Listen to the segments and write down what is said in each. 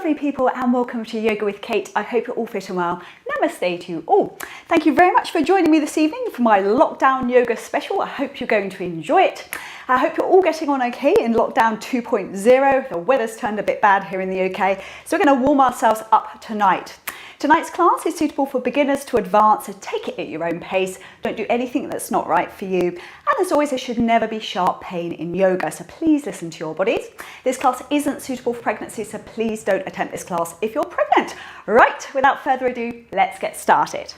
lovely people, and welcome to Yoga with Kate. I hope you're all fit and well. Namaste to you all. Thank you very much for joining me this evening for my lockdown yoga special. I hope you're going to enjoy it. I hope you're all getting on okay in lockdown 2.0. The weather's turned a bit bad here in the UK, so we're going to warm ourselves up tonight. Tonight's class is suitable for beginners to advanced, so take it at your own pace. Don't do anything that's not right for you. And as always, there should never be sharp pain in yoga, so please listen to your bodies. This class isn't suitable for pregnancy, so please don't attempt this class if you're pregnant. Right, without further ado, let's get started.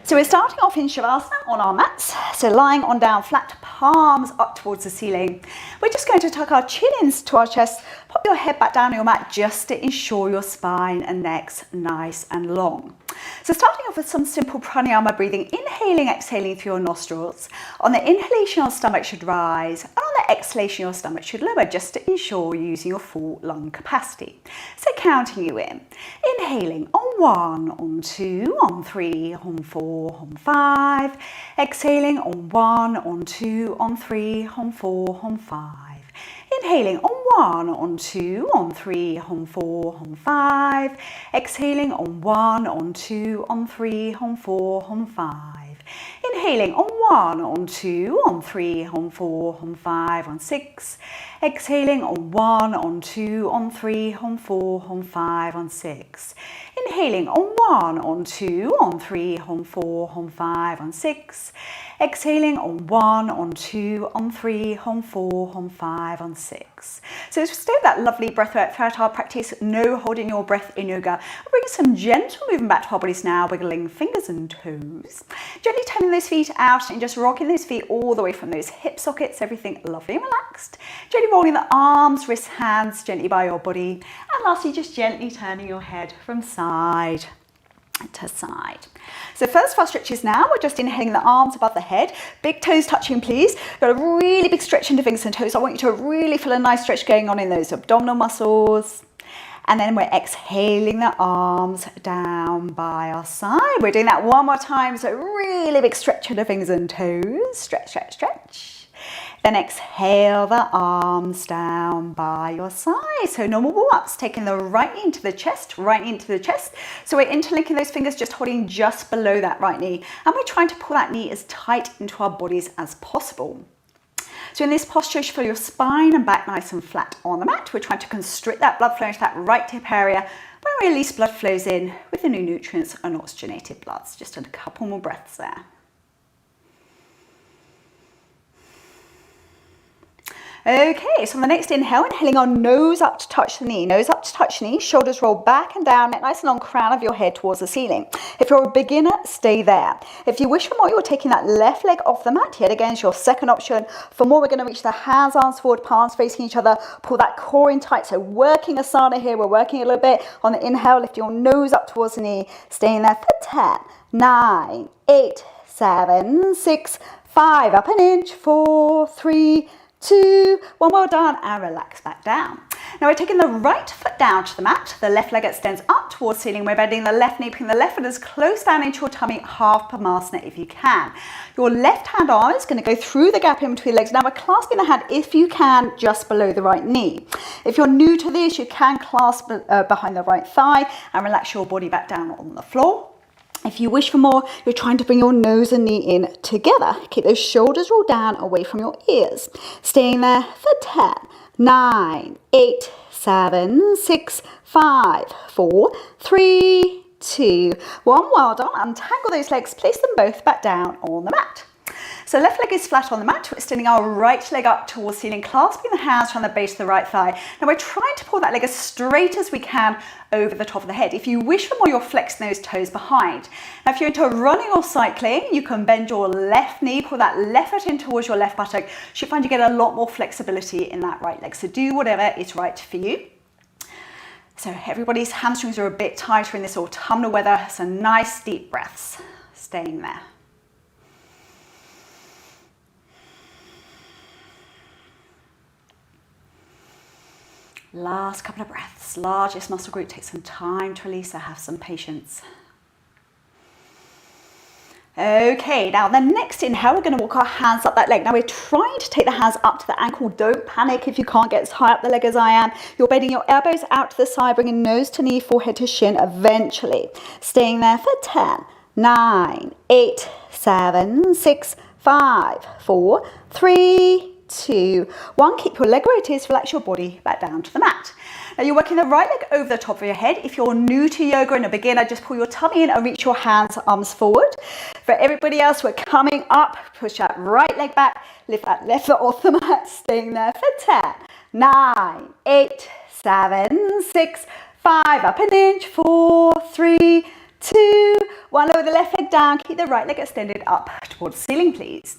So we're starting off in Shavasana on our mats. So lying on down flat, palms up towards the ceiling. We're just going to tuck our chin into our chest, pop your head back down on your mat just to ensure your spine and neck's nice and long. So starting off with some simple pranayama breathing, inhaling, exhaling through your nostrils. On the inhalation, your stomach should rise, and on the exhalation, your stomach should lower, just to ensure you're using your full lung capacity. So counting you in. Inhaling on 1, on 2, on 3, on 4, on 5. Exhaling on 1, on 2, on 3, on 4, on 5. Inhaling on 1, on 2, on 3, on 4, on 5. Exhaling on 1, on 2, on 3, on 4, on 5. Inhaling on 1, on 2, on 3, on 4, on 5, on 6. Exhaling on 1, on 2, on 3, on 4, on 5, on 6. Inhaling on 1, on 2, on 3, on 4, on 5, on 6. Exhaling on 1, on 2, on 3, on 4, on 5, on 6. So stay with that lovely breath work throughout our practice. No holding your breath in yoga. We'll bring some gentle movement back to our bodies now, wiggling fingers and toes. Gently turning those feet out and just rocking those feet all the way from those hip sockets, everything lovely and relaxed. Gently rolling the arms, wrists, hands gently by your body. And lastly, just gently turning your head from side to side. So first of our stretches now, we're just inhaling the arms above the head, big toes touching please. Got a really big stretch into fingers and toes. I want you to really feel a nice stretch going on in those abdominal muscles. And then we're exhaling the arms down by our side. We're doing that one more time, so really big stretch into fingers and toes. Stretch, stretch, stretch. Then exhale the arms down by your side. So normal warm-ups, taking the right knee into the chest, right knee into the chest. So we're interlinking those fingers, just holding just below that right knee. And we're trying to pull that knee as tight into our bodies as possible. So in this posture, you should feel your spine and back nice and flat on the mat. We're trying to constrict that blood flow into that right hip area where release blood flows in with the new nutrients and oxygenated bloods. Just a couple more breaths there. Okay, so on the next inhale, inhaling our nose up to touch the knee. Nose up to touch the knee, shoulders roll back and down, neck nice and long, crown of your head towards the ceiling. If you're a beginner, stay there. If you wish for more, you're taking that left leg off the mat. Yet again, it's your second option. For more, we're going to reach the hands, arms forward, palms facing each other. Pull that core in tight. So working asana here, we're working a little bit. On the inhale, lift your nose up towards the knee. Staying there for 10, 9, 8, 7, 6, 5. Up an inch, 4, 3, 2, 1, well done, and relax back down. Now we're taking the right foot down to the mat, the left leg extends up towards the ceiling. We're bending the left knee, putting the left foot as close down into your tummy, half Padmasana if you can. Your left hand arm is going to go through the gap in between legs. Now we're clasping the hand, if you can, just below the right knee. If you're new to this, you can clasp behind the right thigh and relax your body back down on the floor. If you wish for more, you're trying to bring your nose and knee in together. Keep those shoulders rolled down away from your ears. Staying there for 10, 9, 8, 7, 6, 5, 4, 3, 2, 1. Well done. Untangle those legs, place them both back down on the mat. So left leg is flat on the mat. We're extending our right leg up towards the ceiling, clasping the hands around the base of the right thigh. Now we're trying to pull that leg as straight as we can over the top of the head. If you wish for more, you're flexing those toes behind. Now if you're into running or cycling, you can bend your left knee, pull that left foot in towards your left buttock. You should find you get a lot more flexibility in that right leg. So do whatever is right for you. So everybody's hamstrings are a bit tighter in this autumnal weather. So nice deep breaths, staying there. Last couple of breaths. Largest muscle group, take some time to release, so have some patience. Okay, now the next inhale, we're going to walk our hands up that leg. Now we're trying to take the hands up to the ankle. Don't panic if you can't get as high up the leg as I am. You're bending your elbows out to the side, bringing nose to knee, forehead to shin eventually. Staying there for 10, 9, 8, 7, 6, 5, 4, 3, 2, 1. Keep your leg where it is. Relax your body back down to the mat. Now you're working the right leg over the top of your head. If you're new to yoga and a beginner, just pull your tummy in and reach your hands, arms forward. For everybody else, we're coming up. Push that right leg back. Lift that left foot off the mat. Staying there for 10, 9, 8, 7, 6, 5. Up an inch. 4, 3, 2, 1. Lower the left leg down. Keep the right leg extended up towards the ceiling, please.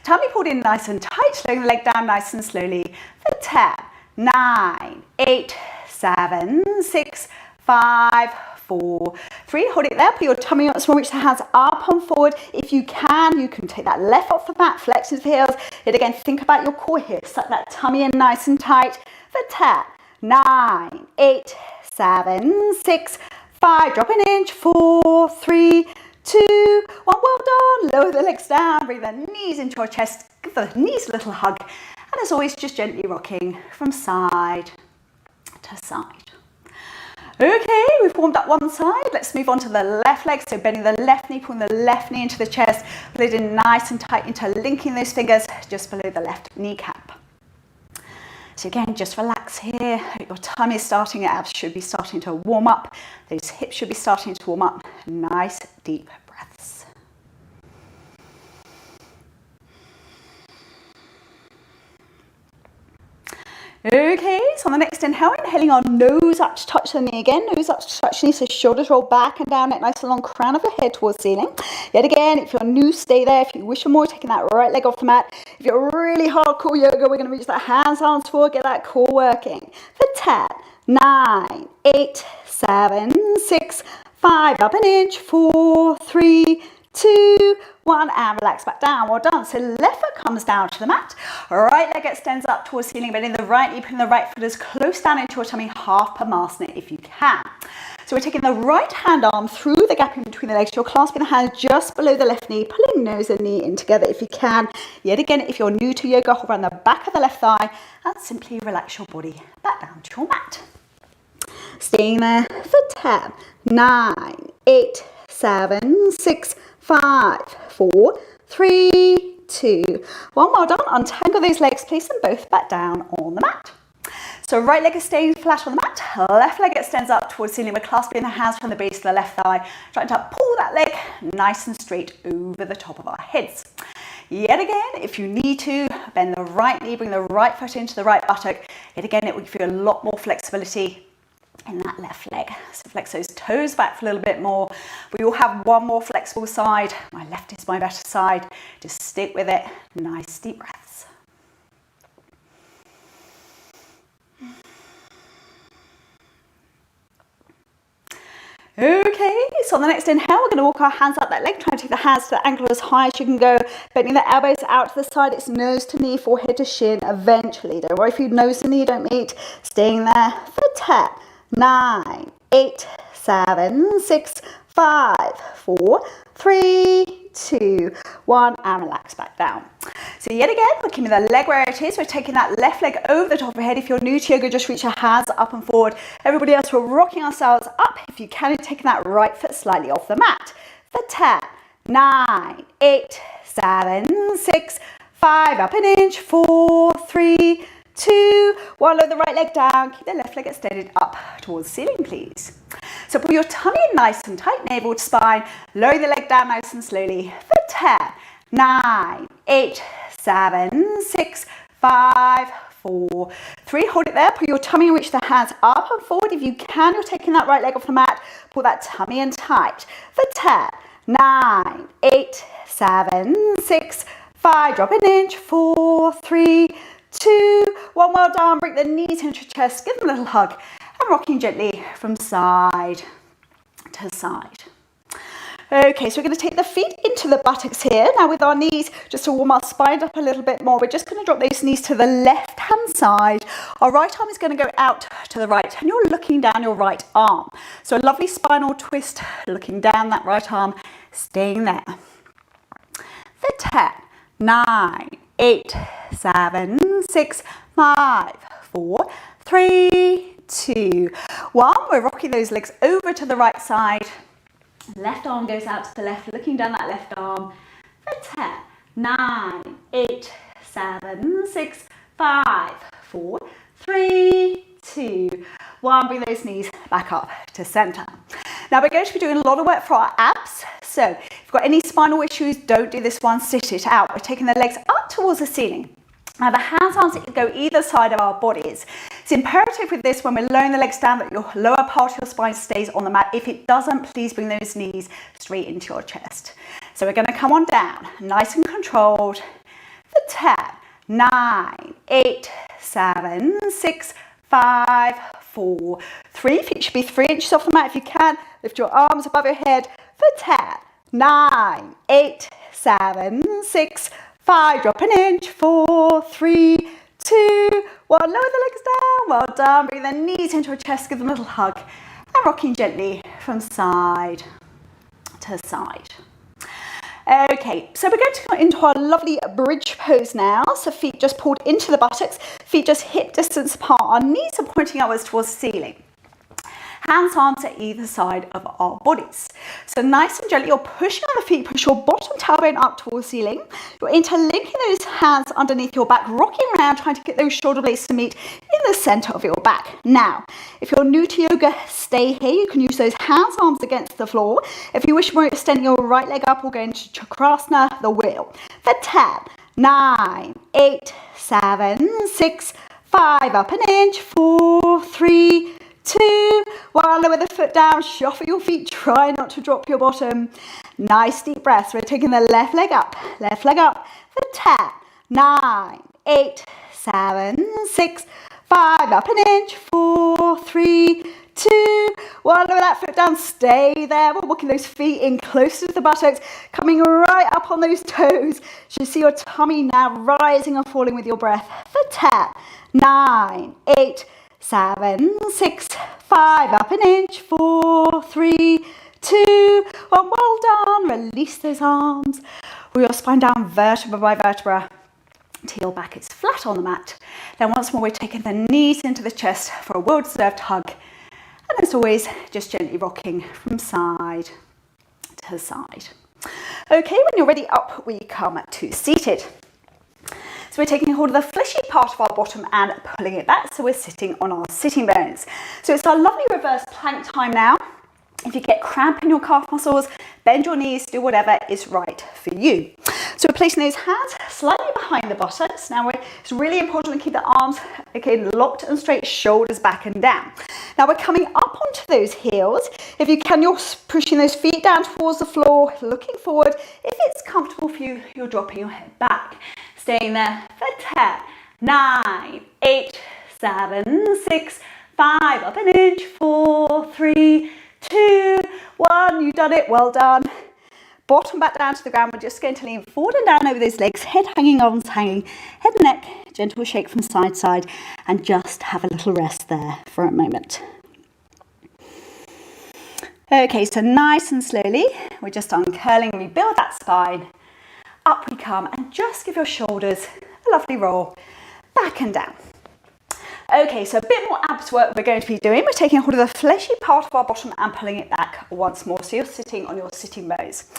Tummy pulled in nice and tight. Slowing the leg down nice and slowly for 10, 9, 8, 7, 6, 5, 4, 3. Hold it there. Put your tummy on. So reach the hands up and forward. If you can take that left off the mat, flex into the heels. Yet again, think about your core here. Suck that tummy in nice and tight for 10, 9, 8, 7, 6, 5. Drop an inch. 4, 3, 2, 1. Well done. Lower the legs down. Bring the knees into your chest. Give the knees a little hug. And as always, just gently rocking from side to side. Okay, we've warmed up one side. Let's move on to the left leg. So bending the left knee, pulling the left knee into the chest, lid in nice and tight, interlinking those fingers just below the left kneecap. So again, just relax here. Your tummy is starting, your abs should be starting to warm up. Those hips should be starting to warm up. Nice, deep breaths. Okay, so on the next inhale, inhaling our nose up to touch the knee again, nose up to touch the knee, so shoulders roll back and down, neck nice and long, crown of your head towards the ceiling. Yet again, if you're new, stay there. If you wish for more, taking that right leg off the mat. If you're really hardcore yoga, we're going to reach that hands, arms forward, get that core working. For 10, 9, 8, 7, 6, 5, up an inch, 4, 3, 2, 1, and relax back down. Well done. So left foot comes down to the mat. Right leg extends up towards the ceiling, bending the right knee, putting the right foot as close down into your tummy, half Padmasana if you can. So we're taking the right hand arm through the gap in between the legs. You're clasping the hands just below the left knee, pulling nose and knee in together if you can. Yet again, if you're new to yoga, hold around the back of the left thigh and simply relax your body back down to your mat. Staying there for 10, 9, 8, 7, 6, 5, 4, 3, 2, 1. Well done. Untangle those legs, place them both back down on the mat. So right leg is staying flat on the mat, left leg extends up towards the ceiling. We're clasping the hands from the base of the left thigh, trying to pull that leg nice and straight over the top of our heads. Yet again, if you need to, bend the right knee, bring the right foot into the right buttock. Yet again, it will give you a lot more flexibility in that left leg. So flex those toes back for a little bit more. We all have one more flexible side. My left is my better side. Just stick with it. Nice deep breaths. Okay, so on the next inhale, we're going to walk our hands up that leg, trying to take the hands to the ankle as high as you can go, bending the elbows out to the side. It's nose to knee, forehead to shin eventually. Don't worry if you nose to knee don't meet. Staying there for 10, 9, 8, 7, 6, 5, 4, 3, 2, 1, and relax back down. So yet again, we're keeping the leg where it is. We're taking that left leg over the top of your head. If you're new to yoga, just reach your hands up and forward. Everybody else, we're rocking ourselves up. If you can, taking that right foot slightly off the mat. For 10, 9, 8, 7, 6, 5, up an inch, 4, 3, 2, 1. Lower the right leg down. Keep the left leg extended up towards the ceiling, please. So pull your tummy in nice and tight, navel to spine. Lower the leg down nice and slowly. For 10, 9, 8, 7, 6, 5, 4, 3. Hold it there. Pull your tummy and reach the hands up and forward. If you can, you're taking that right leg off the mat. Pull that tummy in tight. For 10, 9, 8, 7, 6, 5. Drop an inch. 4, 3, 2, 1. Well done. Bring the knees into your chest. Give them a little hug. And rocking gently from side to side. Okay, so we're going to take the feet into the buttocks here. Now with our knees, just to warm our spine up a little bit more, we're just going to drop those knees to the left-hand side. Our right arm is going to go out to the right, and you're looking down your right arm. So a lovely spinal twist, looking down that right arm, staying there. for 10, 9, 8, 7, 6, 5, 4, 3, 2, 1. We're rocking those legs over to the right side. Left arm goes out to the left, looking down that left arm for 10, 9, 8, 7, 6, 5, 4, 3, 2, 1. Bring those knees back up to center. Now we're going to be doing a lot of work for our abs. So if you've got any spinal issues, don't do this one, sit it out. We're taking the legs up towards the ceiling. Now the hands, arms go either side of our bodies. It's imperative with this when we're lowering the legs down that your lower part of your spine stays on the mat. If it doesn't, please bring those knees straight into your chest. So we're going to come on down, nice and controlled, for 10, 9, 8, 7, 6, 5, 4, 3. Feet should be 3 inches off the mat if you can. Lift your arms above your head for 10, 9, 8, 7, 6, 5. Drop an inch. 4, 3, 2, 1. Lower the legs down. Well done. Bring the knees into your chest. Give them a little hug. And rocking gently from side to side. Okay, so we're going to go into our lovely bridge pose now. So feet just pulled into the buttocks, feet just hip distance apart, our knees are pointing upwards towards the ceiling. Hands, arms at either side of our bodies. So nice and gently, you're pushing on the feet, push your bottom tailbone up towards the ceiling. You're interlinking those hands underneath your back, rocking around, trying to get those shoulder blades to meet in the center of your back. Now, if you're new to yoga, stay here. You can use those hands, arms against the floor. If you wish more, extend your right leg up or go into Chaturanga, the wheel. For 10, 9, 8, 7, 6, 5, up an inch, 4, 3, 2, 1, lower the foot down, shuffle your feet, try not to drop your bottom. Nice deep breaths. We're taking the left leg up for 10, 9, 8, 7, 6, 5, up an inch, 4, 3, 2, 1, lower that foot down, stay there. We're walking those feet in closer to the buttocks, coming right up on those toes. You see your tummy now rising and falling with your breath for 10, 9, 8, 7, 6, 5, up an inch, 4, 3, 2, 1, well done. Release those arms. Wheel your spine down vertebra by vertebra till your back is flat on the mat. Then once more, we're taking the knees into the chest for a well-deserved hug. And as always, just gently rocking from side to side. Okay, when you're ready, up we come to seated. So we're taking hold of the fleshy part of our bottom and pulling it back, so we're sitting on our sitting bones. So it's our lovely reverse plank time now. If you get cramp in your calf muscles, bend your knees, do whatever is right for you. So we're placing those hands slightly behind the buttocks. Now it's really important to keep the arms locked and straight, shoulders back and down. Now we're coming up onto those heels. If you can, you're pushing those feet down towards the floor, looking forward. If it's comfortable for you, you're dropping your head back. Staying there for 10, 9, 8, 7, 6, 5, up an inch, 4, 3, 2, 1. You've done it, well done. Bottom back down to the ground. We're just going to lean forward and down over those legs, head hanging, arms hanging, head and neck, gentle shake from side to side, and just have a little rest there for a moment. Okay, so nice and slowly, we're just uncurling, rebuild that spine. Up we come, and just give your shoulders a lovely roll back and down. Okay, so a bit more abs work we're going to be doing. We're taking hold of the fleshy part of our bottom and pulling it back once more. So you're sitting on your sitting bones.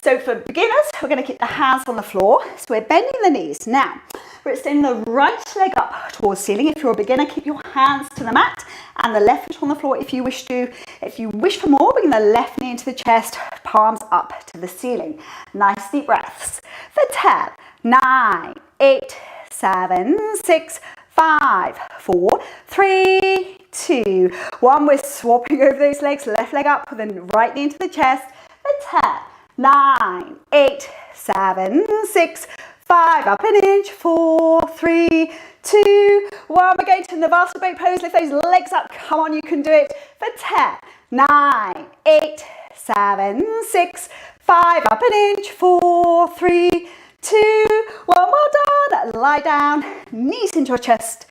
So for beginners, we're going to keep the hands on the floor. So we're bending the knees. Now, we're extending the right leg up towards the ceiling. If you're a beginner, keep your hands to the mat and the left foot on the floor if you wish to. If you wish for more, bring the left knee into the chest, palms up to the ceiling. Nice deep breaths. For 10, 9, 8, 7, 6, 5, 4, 3, 2, 1. We're swapping over those legs, left leg up, then right knee into the chest. For 10, 9, 8, 7, 6, 5, up an inch, 4, 3, 2, 1. We're going to Navasana boat pose. Lift those legs up. Come on, you can do it. For 10, 9, 8, 7, 6, 5, up an inch, 4, 3, 2, 1. Well done. Lie down, knees into your chest.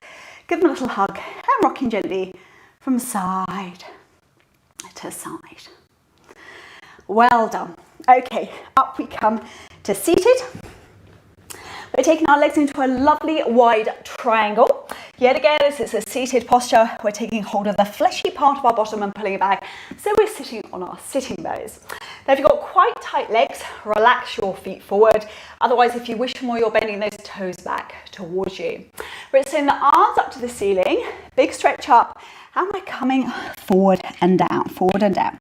Give them a little hug and rocking gently from side to side. Well done. Okay, up we come to seated. We're taking our legs into a lovely wide triangle. Yet again, as it's a seated posture, we're taking hold of the fleshy part of our bottom and pulling it back. So we're sitting on our sitting bones. Now, if you've got quite tight legs, relax your feet forward. Otherwise, if you wish more, you're bending those toes back towards you. We're extending the arms up to the ceiling, big stretch up, and we're coming forward and down, forward and down.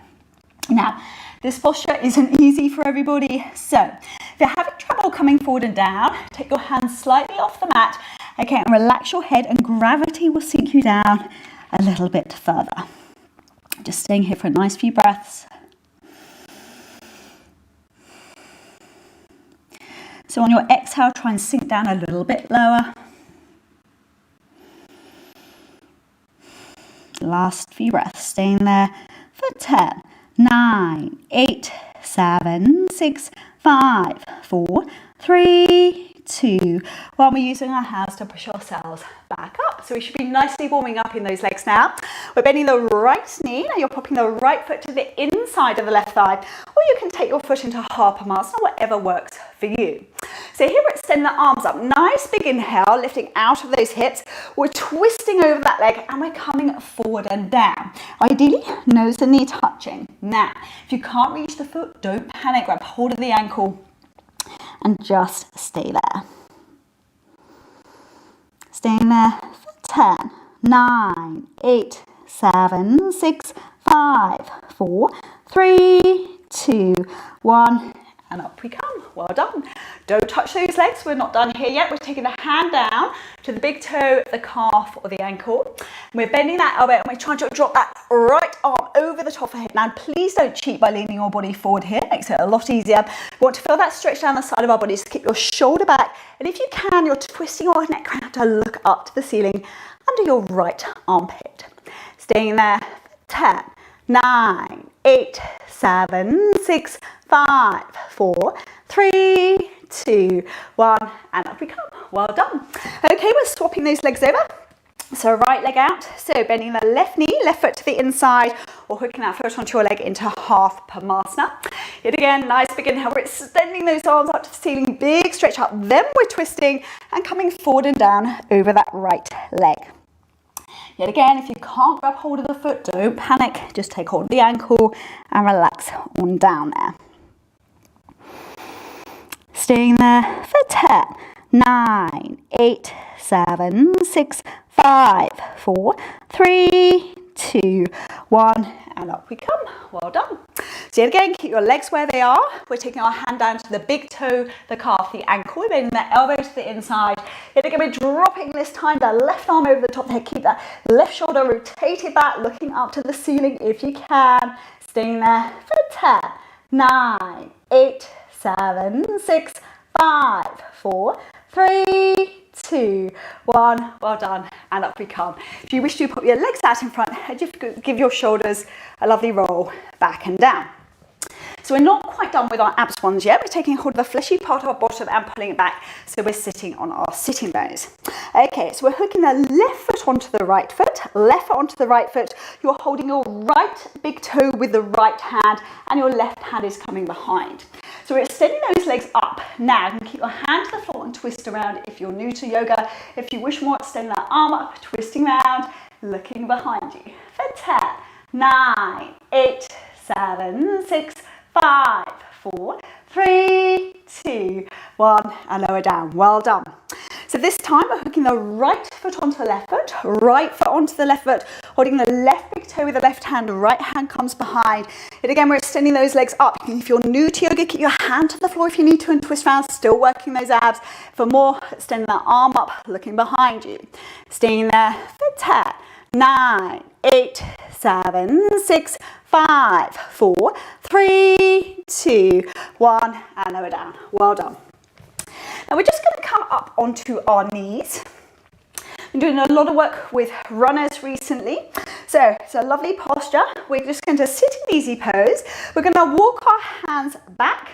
Now, this posture isn't easy for everybody, so if you're having trouble coming forward and down, take your hands slightly off the mat, okay, and relax your head, and gravity will sink you down a little bit further. Just staying here for a nice few breaths. So on your exhale, try and sink down a little bit lower. Last few breaths, staying there for 10, 9, 8, 7, 6, 5, 4, 3, 2, 1. We're using our hands to push ourselves back up. So we should be nicely warming up in those legs now. We're bending the right knee. Now you're popping the right foot to the inside of the left thigh, or you can take your foot into half Pranayama, whatever works for you. So here we're extending the arms up. Nice big inhale, lifting out of those hips. We're twisting over that leg and we're coming forward and down. Ideally, nose and knee touching. Now, if you can't reach the foot, don't panic. Grab hold of the ankle and just stay there. Staying there for 10, 9, 8, 7, 6, 5, 4, 3, 2, 1. And up we come. Well done. Don't touch those legs. We're not done here yet. We're taking the hand down to the big toe, the calf, or the ankle. We're bending that elbow and we're trying to drop that right arm over the top of the head. Now, please don't cheat by leaning your body forward here. Makes it a lot easier. We want to feel that stretch down the side of our body. So keep your shoulder back. And if you can, you're twisting your neck around to look up to the ceiling under your right armpit. Staying there for 10, 9, 8, 7, 6, 5, 4, 3, 2, 1, and up we come. Well done. Okay, we're swapping those legs over. So right leg out, so bending the left knee, left foot to the inside, or hooking that foot onto your leg into half Pranayama. Yet again, nice big inhale, we're extending those arms up to the ceiling, big stretch up, then we're twisting and coming forward and down over that right leg. Yet again, if you can't grab hold of the foot, don't panic, just take hold of the ankle and relax on down there. Staying there for 10, 9, 8, 7, 6, 5, 4, 3, 2, 1, and up we come. Well done. So yet again, keep your legs where they are. We're taking our hand down to the big toe, the calf, the ankle. We're bending the elbow to the inside. Yet again, we're dropping this time the left arm over the top of the head. Keep that left shoulder rotated back, looking up to the ceiling if you can. Staying there for 10, 9, 8, 7, 6, 5, 4, 3, 2, 1. Well done, and up we come. If you wish to, put your legs out in front and just give your shoulders a lovely roll back and down. So we're not quite done with our abs ones yet. We're taking hold of the fleshy part of our bottom and pulling it back. So we're sitting on our sitting bones. Okay, so we're hooking the left foot onto the right foot, left foot onto the right foot. You're holding your right big toe with the right hand and your left hand is coming behind. So we're extending those legs up. Now you can keep your hand to the floor and twist around if you're new to yoga. If you wish more, extend that arm up, twisting around, looking behind you. For 10, 9, 8, 7, 6, 5, 4, 3, 2, 1, and lower down. Well done. So this time we're hooking the right foot onto the left foot, right foot onto the left foot, holding the left big toe with the left hand, right hand comes behind. And again, we're extending those legs up. If you're new to yoga, keep your hand to the floor if you need to and twist around, still working those abs. For more, extend that arm up, looking behind you. Staying there for 10, 9, 8, 7, 6, 5, 4, 3, 2, 1, and lower down. Well done. Now we're just going to come up onto our knees. I'm doing a lot of work with runners recently. So it's a lovely posture. We're just going to sit in easy pose. We're going to walk our hands back.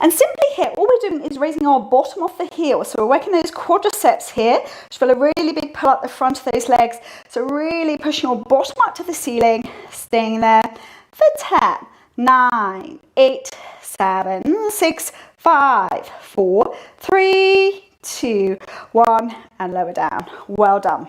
And simply here, all we're doing is raising our bottom off the heel. So we're working those quadriceps here. Just feel a really big pull up the front of those legs. So really pushing your bottom up to the ceiling, staying there for 10, 9, 8, 7, 6, 5, 4, 3, 2, 1, and lower down. Well done.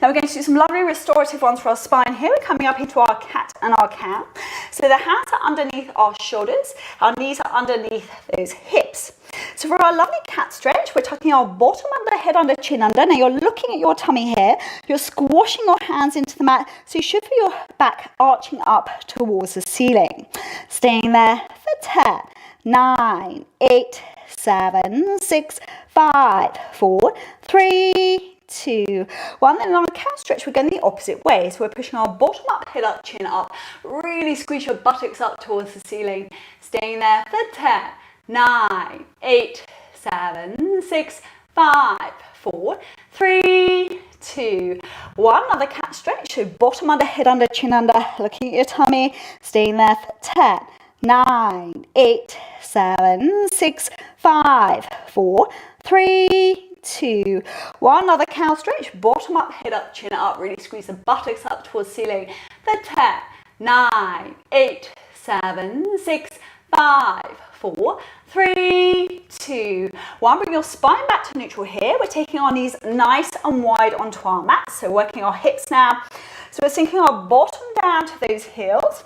Now we're going to do some lovely restorative ones for our spine here. We're coming up into our cat and our cow. So the hands are underneath our shoulders, our knees are underneath those hips. So for our lovely cat stretch, we're tucking our bottom under, head under, chin under. Now you're looking at your tummy here. You're squashing your hands into the mat. So you should feel your back arching up towards the ceiling. Staying there for 10, 9, 8, 7, 6, 5, 4, 3, 2, 1. Then in our cat stretch, we're going the opposite way. So we're pushing our bottom up, head up, chin up. Really squeeze your buttocks up towards the ceiling. Staying there for 10, 9, 8, 7, 6, 5, 4, 3, 2, 1. Another cat stretch. So bottom under, head under, chin under. Looking at your tummy. Staying there for 10, 9, 8, 7, 6, 5, 4, 3, 2, 1. Another cow stretch. Bottom up, head up, chin up. Really squeeze the buttocks up towards ceiling. For 10, 9, 8, 7, 6, 5, 4, 3, 2, 1. Bring your spine back to neutral here. We're taking our knees nice and wide onto our mat. So working our hips now. So we're sinking our bottom down to those heels.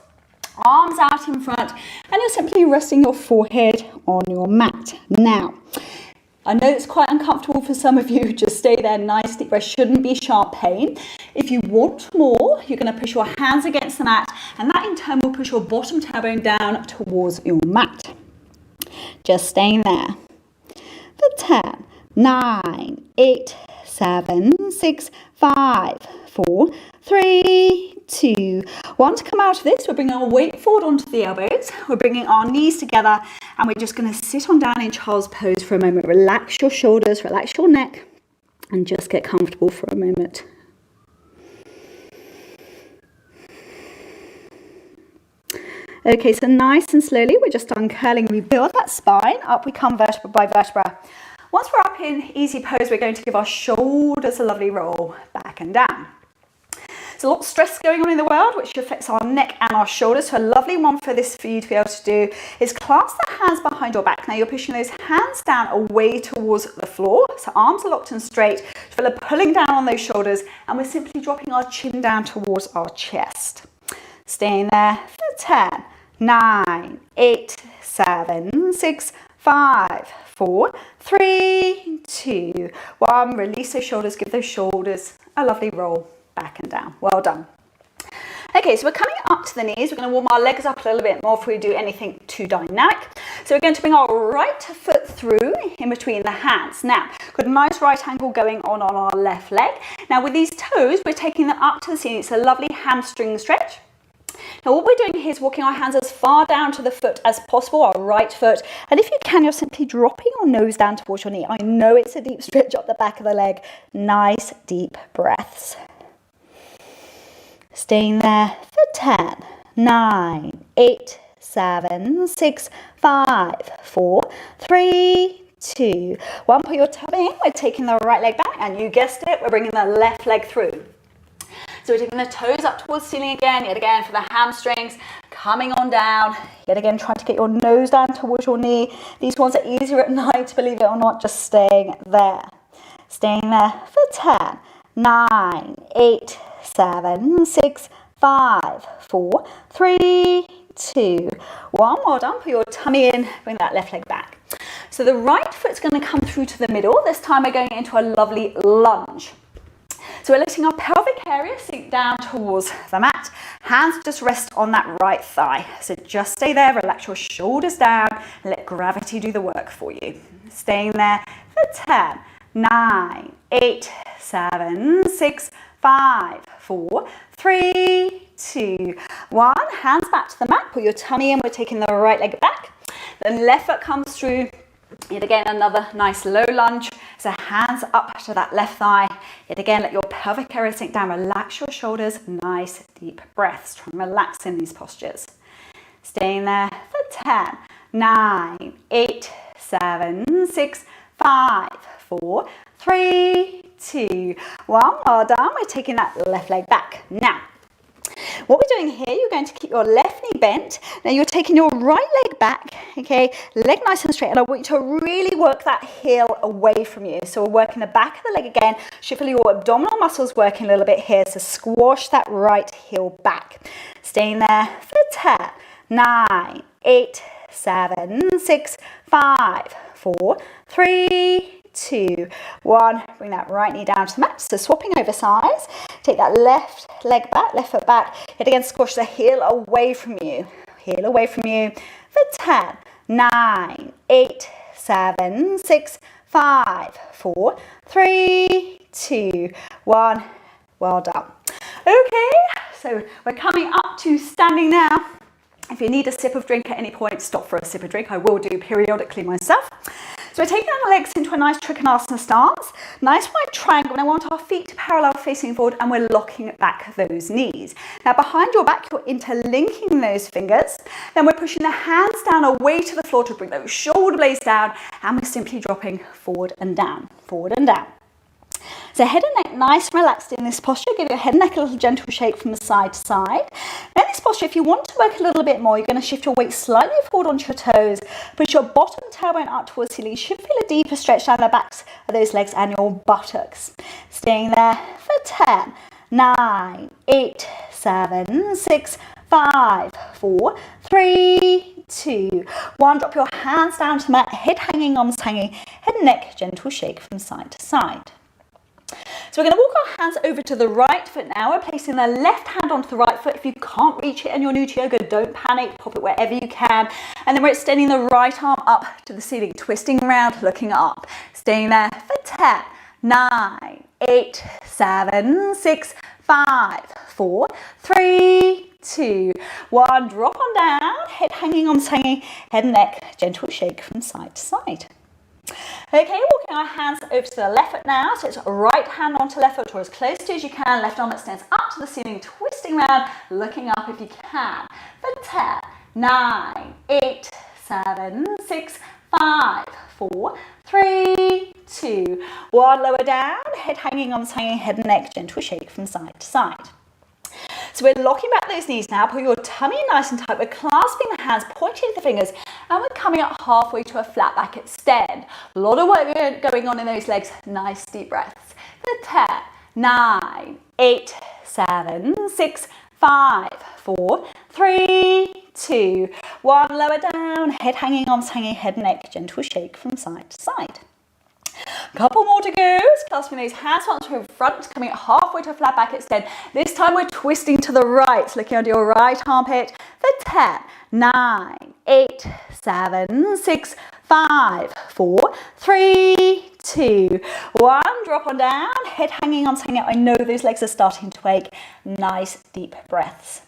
Arms out in front. And you're simply resting your forehead on your mat. Now, I know it's quite uncomfortable for some of you. Just stay there nice, deep breath. Shouldn't be sharp pain. If you want more, you're going to push your hands against the mat, and that in turn will push your bottom tailbone down towards your mat. Just staying there. For 10, 9, 8, 7, 6, 5, 4, 3, 2, 1. To come out of this, we're bringing our weight forward onto the elbows. We're bringing our knees together, and we're just going to sit on down in child's pose for a moment. Relax your shoulders, relax your neck, and just get comfortable for a moment. Okay, so nice and slowly, we're just uncurling. We build that spine up, we come vertebra by vertebra. Once we're up in easy pose, we're going to give our shoulders a lovely roll back and down. There's a lot of stress going on in the world, which affects our neck and our shoulders. So a lovely one for you to be able to do is clasp the hands behind your back. Now you're pushing those hands down away towards the floor. So arms are locked and straight. Feel a pulling down on those shoulders, and we're simply dropping our chin down towards our chest. Staying there for 10, 9, 8, 7, 6, 5, 4, 3, 2, 1. Release those shoulders, give those shoulders a lovely roll back and down. Well done. Okay, so we're coming up to the knees. We're going to warm our legs up a little bit more before we do anything too dynamic. So we're going to bring our right foot through in between the hands. Now, got a nice right angle going on our left leg. Now with these toes, we're taking them up to the ceiling. It's a lovely hamstring stretch. Now what we're doing here is walking our hands as far down to the foot as possible, our right foot. And if you can, you're simply dropping your nose down towards your knee. I know it's a deep stretch up the back of the leg. Nice deep breaths. Staying there for 10, 9, 8, 7, 6, 5, 4, 3, 2, 1. Put your tummy in. We're taking the right leg back, and you guessed it, we're bringing the left leg through. So we're taking the toes up towards the ceiling again, yet again for the hamstrings, coming on down, yet again trying to get your nose down towards your knee. These ones are easier at night, believe it or not, just staying there. Staying there for 10, 9, 8, 7, 6, 5, 4, 3, 2, 1. Well done. Put your tummy in, bring that left leg back. So the right foot's going to come through to the middle. This time we're going into a lovely lunge. So we're letting our pelvic area sink down towards the mat. Hands just rest on that right thigh. So just stay there, relax your shoulders down, and let gravity do the work for you. Staying there for 10, 9, 8, 7, 6, 5, 4, 3, 2, 1. Hands back to the mat. Put your tummy in. We're taking the right leg back. Then left foot comes through. Yet again, another nice low lunge. So hands up to that left thigh. Yet again, let your pelvic area sink down. Relax your shoulders. Nice deep breaths. Try and relax in these postures. Staying there for 10, 9, 8, 7, 6, 5, 4, 3, 2, 1. Well done. We're taking that left leg back. Now, What we're doing here, you're going to keep your left knee bent. Now you're taking your right leg back, okay, leg nice and straight, and I want you to really work that heel away from you. So we're working the back of the leg again. Should feel your abdominal muscles working a little bit here, so squash that right heel back. Staying there for 10, 9, 8, 7, 6, 5, 4, 3, 2, 1. Bring that right knee down to the mat. So swapping over sides. Take that left leg back, left foot back. Hit again, squash the heel away from you. Heel away from you for 10, 9, 8, 7, 6, 5, 4, 3, 2, 1. Well done. Okay, so we're coming up to standing now. If you need a sip of drink at any point, stop for a sip of drink. I will do periodically myself. So we're taking our legs into a nice Trikonasana stance, nice wide triangle, and I want our feet parallel facing forward, and we're locking back those knees. Now behind your back, you're interlinking those fingers, then we're pushing the hands down away to the floor to bring those shoulder blades down, and we're simply dropping forward and down, forward and down. So head and neck nice and relaxed in this posture. Give your head and neck a little gentle shake from side to side. Now in this posture, if you want to work a little bit more, you're going to shift your weight slightly forward onto your toes. Push your bottom tailbone up towards your knees. You should feel a deeper stretch down the backs of those legs and your buttocks. Staying there for 10, 9, 8, 7, 6, 5, 4, 3, 2, 1. Drop your hands down to the mat, head hanging, arms hanging, head and neck gentle shake from side to side. So we're going to walk our hands over to the right foot now. We're placing the left hand onto the right foot. If you can't reach it and you're new to yoga, don't panic. Pop it wherever you can. And then we're extending the right arm up to the ceiling, twisting around, looking up. Staying there for 10, 9, 8, 7, 6, 5, 4, 3, 2, 1. Drop on down, head hanging, arms hanging, head and neck, gentle shake from side to side. Okay, walking our hands over to the left foot now. So it's right hand onto left foot or as close to as you can. Left arm extends up to the ceiling, twisting around, looking up if you can. For 10, 9, 8, 7, 6, 5, 4, 3, 2, 1. Lower down, head hanging, arms hanging, head and neck, gentle shake from side to side. So we're locking back those knees now. Pull your tummy nice and tight. We're clasping the hands, pointing the fingers, and we're coming up halfway to a flat back extend. A lot of work going on in those legs. Nice deep breaths. For 10, 9, 8, 7, 6, 5, 4, 3, 2, 1. Lower down, head hanging, arms hanging, head and neck, gentle shake from side to side. Couple more to go. Clasping those hands onto the front, coming halfway to a flat back extend. This time we're twisting to the right, looking under your right armpit for 10, 9, 8, 7, 6, 5, 4, 3, 2, 1. Drop on down, head hanging, arms hanging out. I know those legs are starting to wake. Nice deep breaths.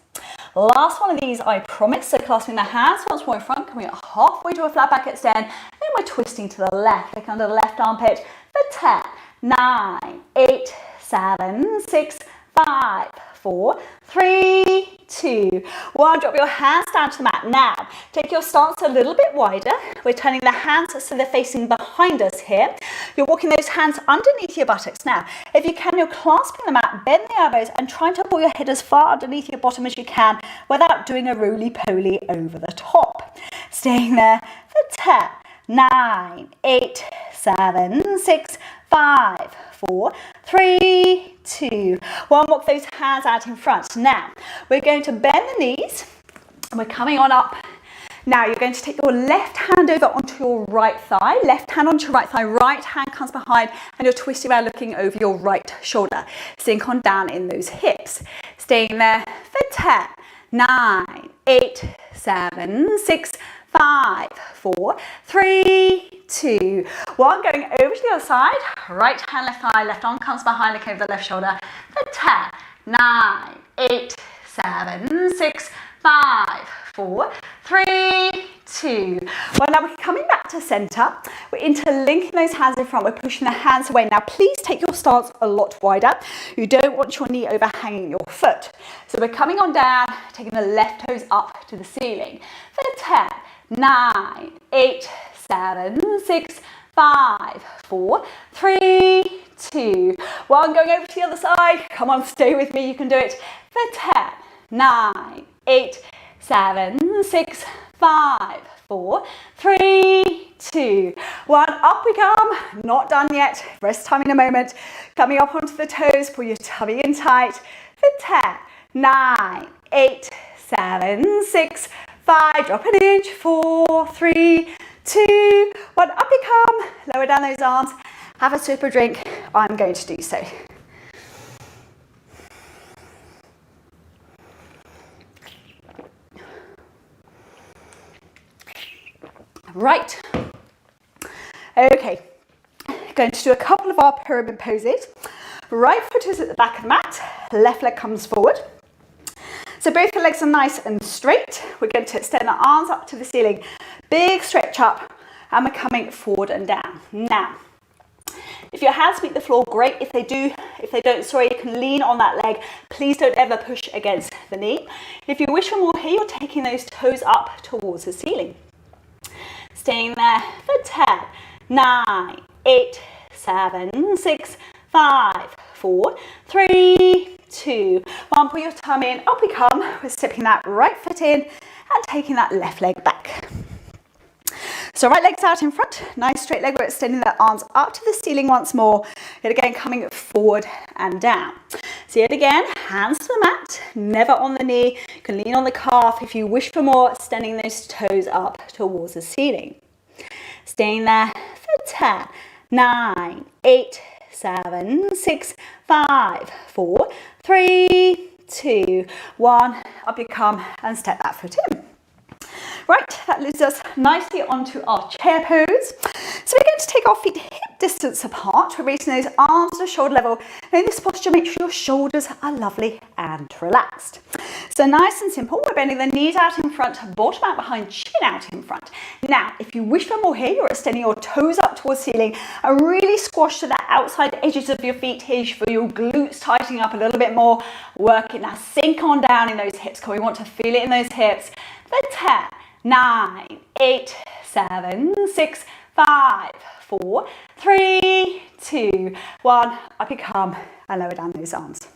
Last one of these, I promise. So clasping the hands once more in front, coming up halfway to a flat back extend. Then we're twisting to the left, look under the left armpit for 10, 9, 8, 7, 6, 5, 4, 3, 2, 1. Drop your hands down to the mat. Now, take your stance a little bit wider. We're turning the hands so they're facing behind us here. You're walking those hands underneath your buttocks. Now, if you can, you're clasping the mat, bend the elbows and trying to pull your head as far underneath your bottom as you can without doing a roly-poly over the top. Staying there for 10, 9, 8, 7, 6, 5, 4, 3, 2, 1. Walk those hands out in front. Now, we're going to bend the knees and we're coming on up. Now, you're going to take your left hand over onto your right thigh, left hand onto your right thigh, right hand comes behind, and you're twisting around looking over your right shoulder. Sink on down in those hips. Staying there for 10, 9, 8, 7, 6, 5, 4, 3, 2, 1. Going over to the other side. Right hand, left thigh, left arm comes behind, looking over the left shoulder. For 10, 9, 8, 7, 6, 5, 4, 3, 2, 1. Now we're coming back to center. We're interlinking those hands in front. We're pushing the hands away. Now please take your stance a lot wider. You don't want your knee overhanging your foot. So we're coming on down, taking the left toes up to the ceiling. For 10, 9, 8, 7, 6, 5, 4, 3, 2, 1. Going over to the other side. Come on, stay with me. You can do it. For 10, 9, 8, 7, 6, 5, 4, 3, 2, 1. Up we come. Not done yet. Rest time in a moment. Coming up onto the toes. Pull your tummy in tight. For 10, 9, 8, 7, 6, 5. Drop an inch. 4, 3, 2, 1. Up you come. Lower down those arms. Have a sip of drink. I'm going to do so. Right. Okay. Going to do a couple of our Paraben poses. Right foot is at the back of the mat. Left leg comes forward. So both the legs are nice and straight. We're going to extend our arms up to the ceiling. Big stretch up. And we're coming forward and down. Now, if your hands meet the floor, great. If they don't, sorry, you can lean on that leg. Please don't ever push against the knee. If you wish for more here, you're taking those toes up towards the ceiling. Staying there for 10, 9, 8, 7, 6, 5, 4, 3, 2, 1. Pull your tummy in, up we come. We're stepping that right foot in and taking that left leg back. So right leg's out in front, nice straight leg. We're extending the arms up to the ceiling once more. Yet again, coming forward and down. So yet again, hands to the mat, never on the knee. You can lean on the calf. If you wish for more, extending those toes up towards the ceiling. Staying there for 10, 9, 8, 7, 6, 5, 4, 3, 2, 1. Up you come and step that foot in. Right, that leads us nicely onto our chair pose. So we're going to take our feet hip distance apart. We're raising those arms to shoulder level. And in this posture, make sure your shoulders are lovely and relaxed. So nice and simple. We're bending the knees out in front, bottom out behind, chin out in front. Now, if you wish for more here, you're extending your toes up towards the ceiling and really squash to the outside edges of your feet here for your glutes tightening up a little bit more. Work it now. Sink on down in those hips because we want to feel it in those hips. For 10, 9, 8, 7, 6, 5, 4, 3, 2, 1. Up you come and lower down those arms.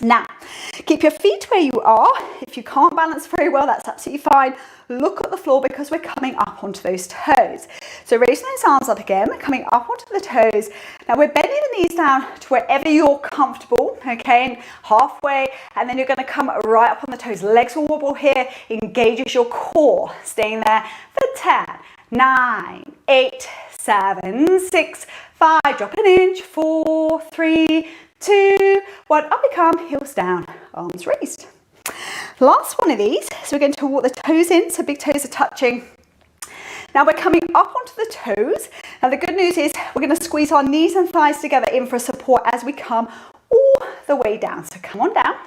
Now, keep your feet where you are. If you can't balance very well, that's absolutely fine. Look at the floor because we're coming up onto those toes. So raising those arms up again, we're coming up onto the toes. Now we're bending the knees down to wherever you're comfortable, okay, and halfway, and then you're going to come right up on the toes. Legs will wobble here, engages your core. Staying there for 10, 9, 8, 7, 6, 5, drop an inch, 4, 3, 2, 1, up we come, heels down, arms raised. Last one of these, so we're going to walk the toes in, so big toes are touching. Now we're coming up onto the toes. Now the good news is we're going to squeeze our knees and thighs together in for support as we come all the way down. So come on down.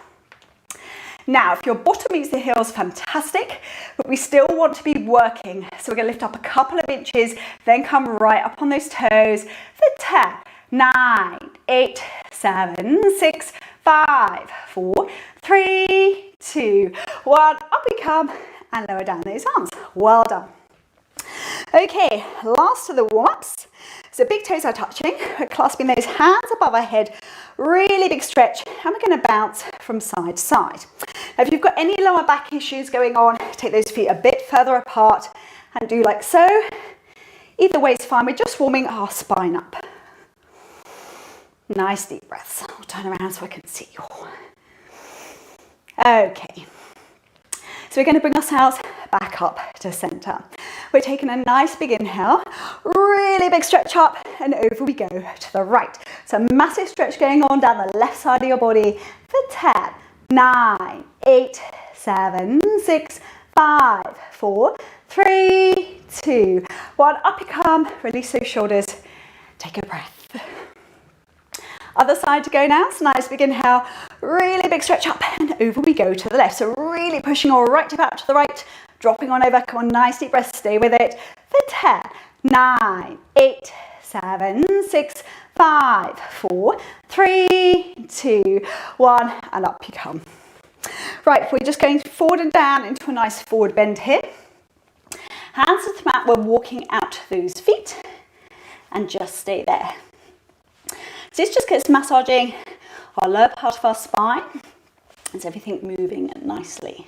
Now, if your bottom meets the heels, fantastic, but we still want to be working. So we're going to lift up a couple of inches, then come right up on those toes for 10, 9, 8, 7, 6, 5, 4, 3, 2, 1. Up we come and lower down those arms. Well done. Okay, last of the warm-ups. So big toes are touching. We're clasping those hands above our head. Really big stretch. And we're going to bounce from side to side. Now, if you've got any lower back issues going on, take those feet a bit further apart and do like so. Either way is fine. We're just warming our spine up. Nice deep breaths. I'll turn around so I can see you. Okay. So we're going to bring ourselves back up to center. We're taking a nice big inhale, really big stretch up, and over we go to the right. So massive stretch going on down the left side of your body for 10, 9, 8, 7, 6, 5, 4, 3, 2, 1. Up you come, release those shoulders, take a breath. Other side to go now, so nice big inhale, really big stretch up and over we go to the left. So really pushing our right hip out to the right, dropping on over, come on, nice deep breath, stay with it. For 10, 9, 8, 7, 6, 5, 4, 3, 2, 1, and up you come. Right, we're just going forward and down into a nice forward bend here. Hands to the mat, we're walking out those feet and just stay there. So this just gets massaging our lower part of our spine. Is everything moving nicely?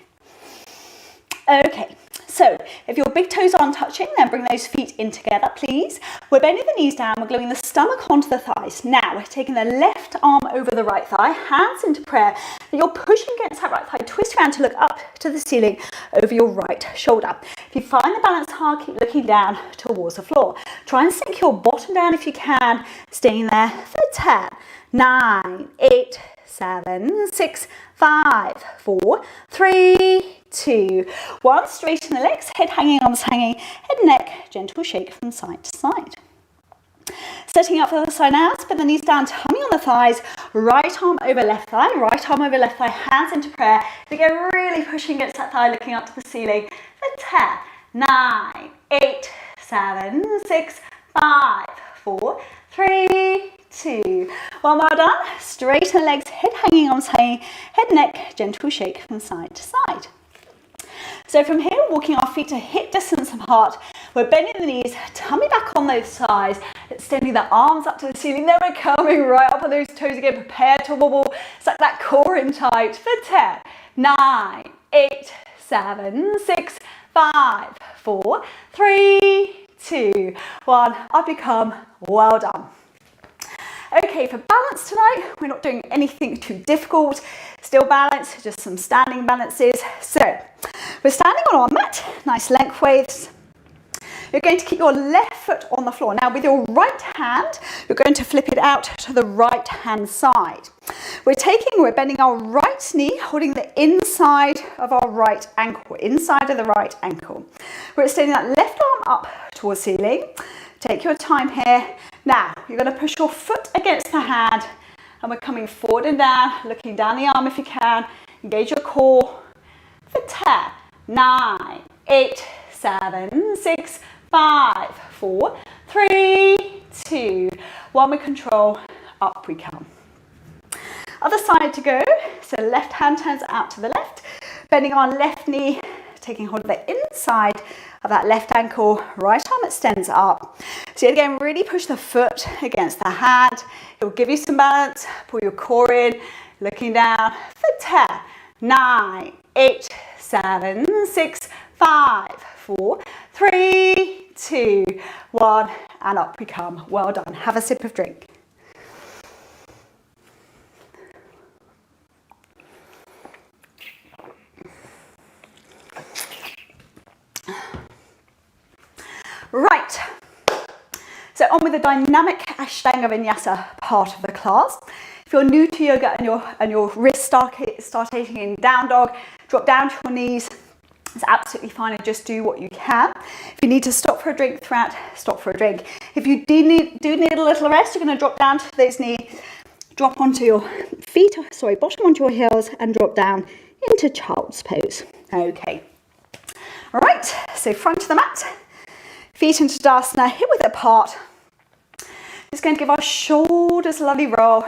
Okay, so if your big toes aren't touching, then bring those feet in together, please. We're bending the knees down, we're gluing the stomach onto the thighs. Now we're taking the left arm over the right thigh, hands into prayer. And you're pushing against that right thigh, twist around to look up to the ceiling over your right shoulder. If you find the balance hard, keep looking down towards the floor. Try and sink your bottom down if you can, staying there for 10, 9, 8, 7, 6, 5, 4, 3, 2, 1. Straighten the legs, head hanging, arms hanging, head and neck, gentle shake from side to side. Setting up for the other side now, spin the knees down, tummy on the thighs, right arm over left thigh, hands into prayer. You go really pushing against that thigh, looking up to the ceiling for 10, 9, 8, 7, 6, 5, 4, 3, 2, 1. Well done. Straighten the legs, head hanging, arms hanging, head, neck, gentle shake from side to side. So from here, walking our feet to hip distance apart, we're bending the knees, tummy back on those thighs, extending the arms up to the ceiling. Then we're coming right up on those toes again, prepare to wobble, suck that core in tight for 10, 9, 8, 7, 6, 5, 4, 3, 2, 1. Up you come. Well done. Okay, for balance tonight, we're not doing anything too difficult. Still balance, just some standing balances. So, we're standing on our mat, nice lengthways. You're going to keep your left foot on the floor. Now, with your right hand, you're going to flip it out to the right hand side. We're bending our right knee, holding the inside of our right ankle, inside of the right ankle. We're extending that left arm up towards the ceiling. Take your time here. Now, you're going to push your foot against the hand, and we're coming forward and down, looking down the arm if you can. Engage your core for 10, 9, 8, 7, 6, 5, 4, 3, 2, 1. With control, up we come. Other side to go. So left hand turns out to the left, bending our left knee, taking hold of the inside of that left ankle, right arm extends up. So again, really push the foot against the hand. It will give you some balance. Pull your core in, looking down for 10, 9, 8, 7, 6, 5, 4, 3, 2, 1, and up we come. Well done. Have a sip of drink. Right, so on with the dynamic Ashtanga Vinyasa part of the class. If you're new to yoga and your wrists start aching in down dog, drop down to your knees. It's absolutely fine, and just do what you can. If you need to stop for a drink throughout, stop for a drink. If you do need a little rest, you're going to drop down to those knees, drop onto your feet, bottom onto your heels, and drop down into child's pose. Okay, all right, so front of the mat. Feet into Tadasana, hip width apart. Just going to give our shoulders a lovely roll,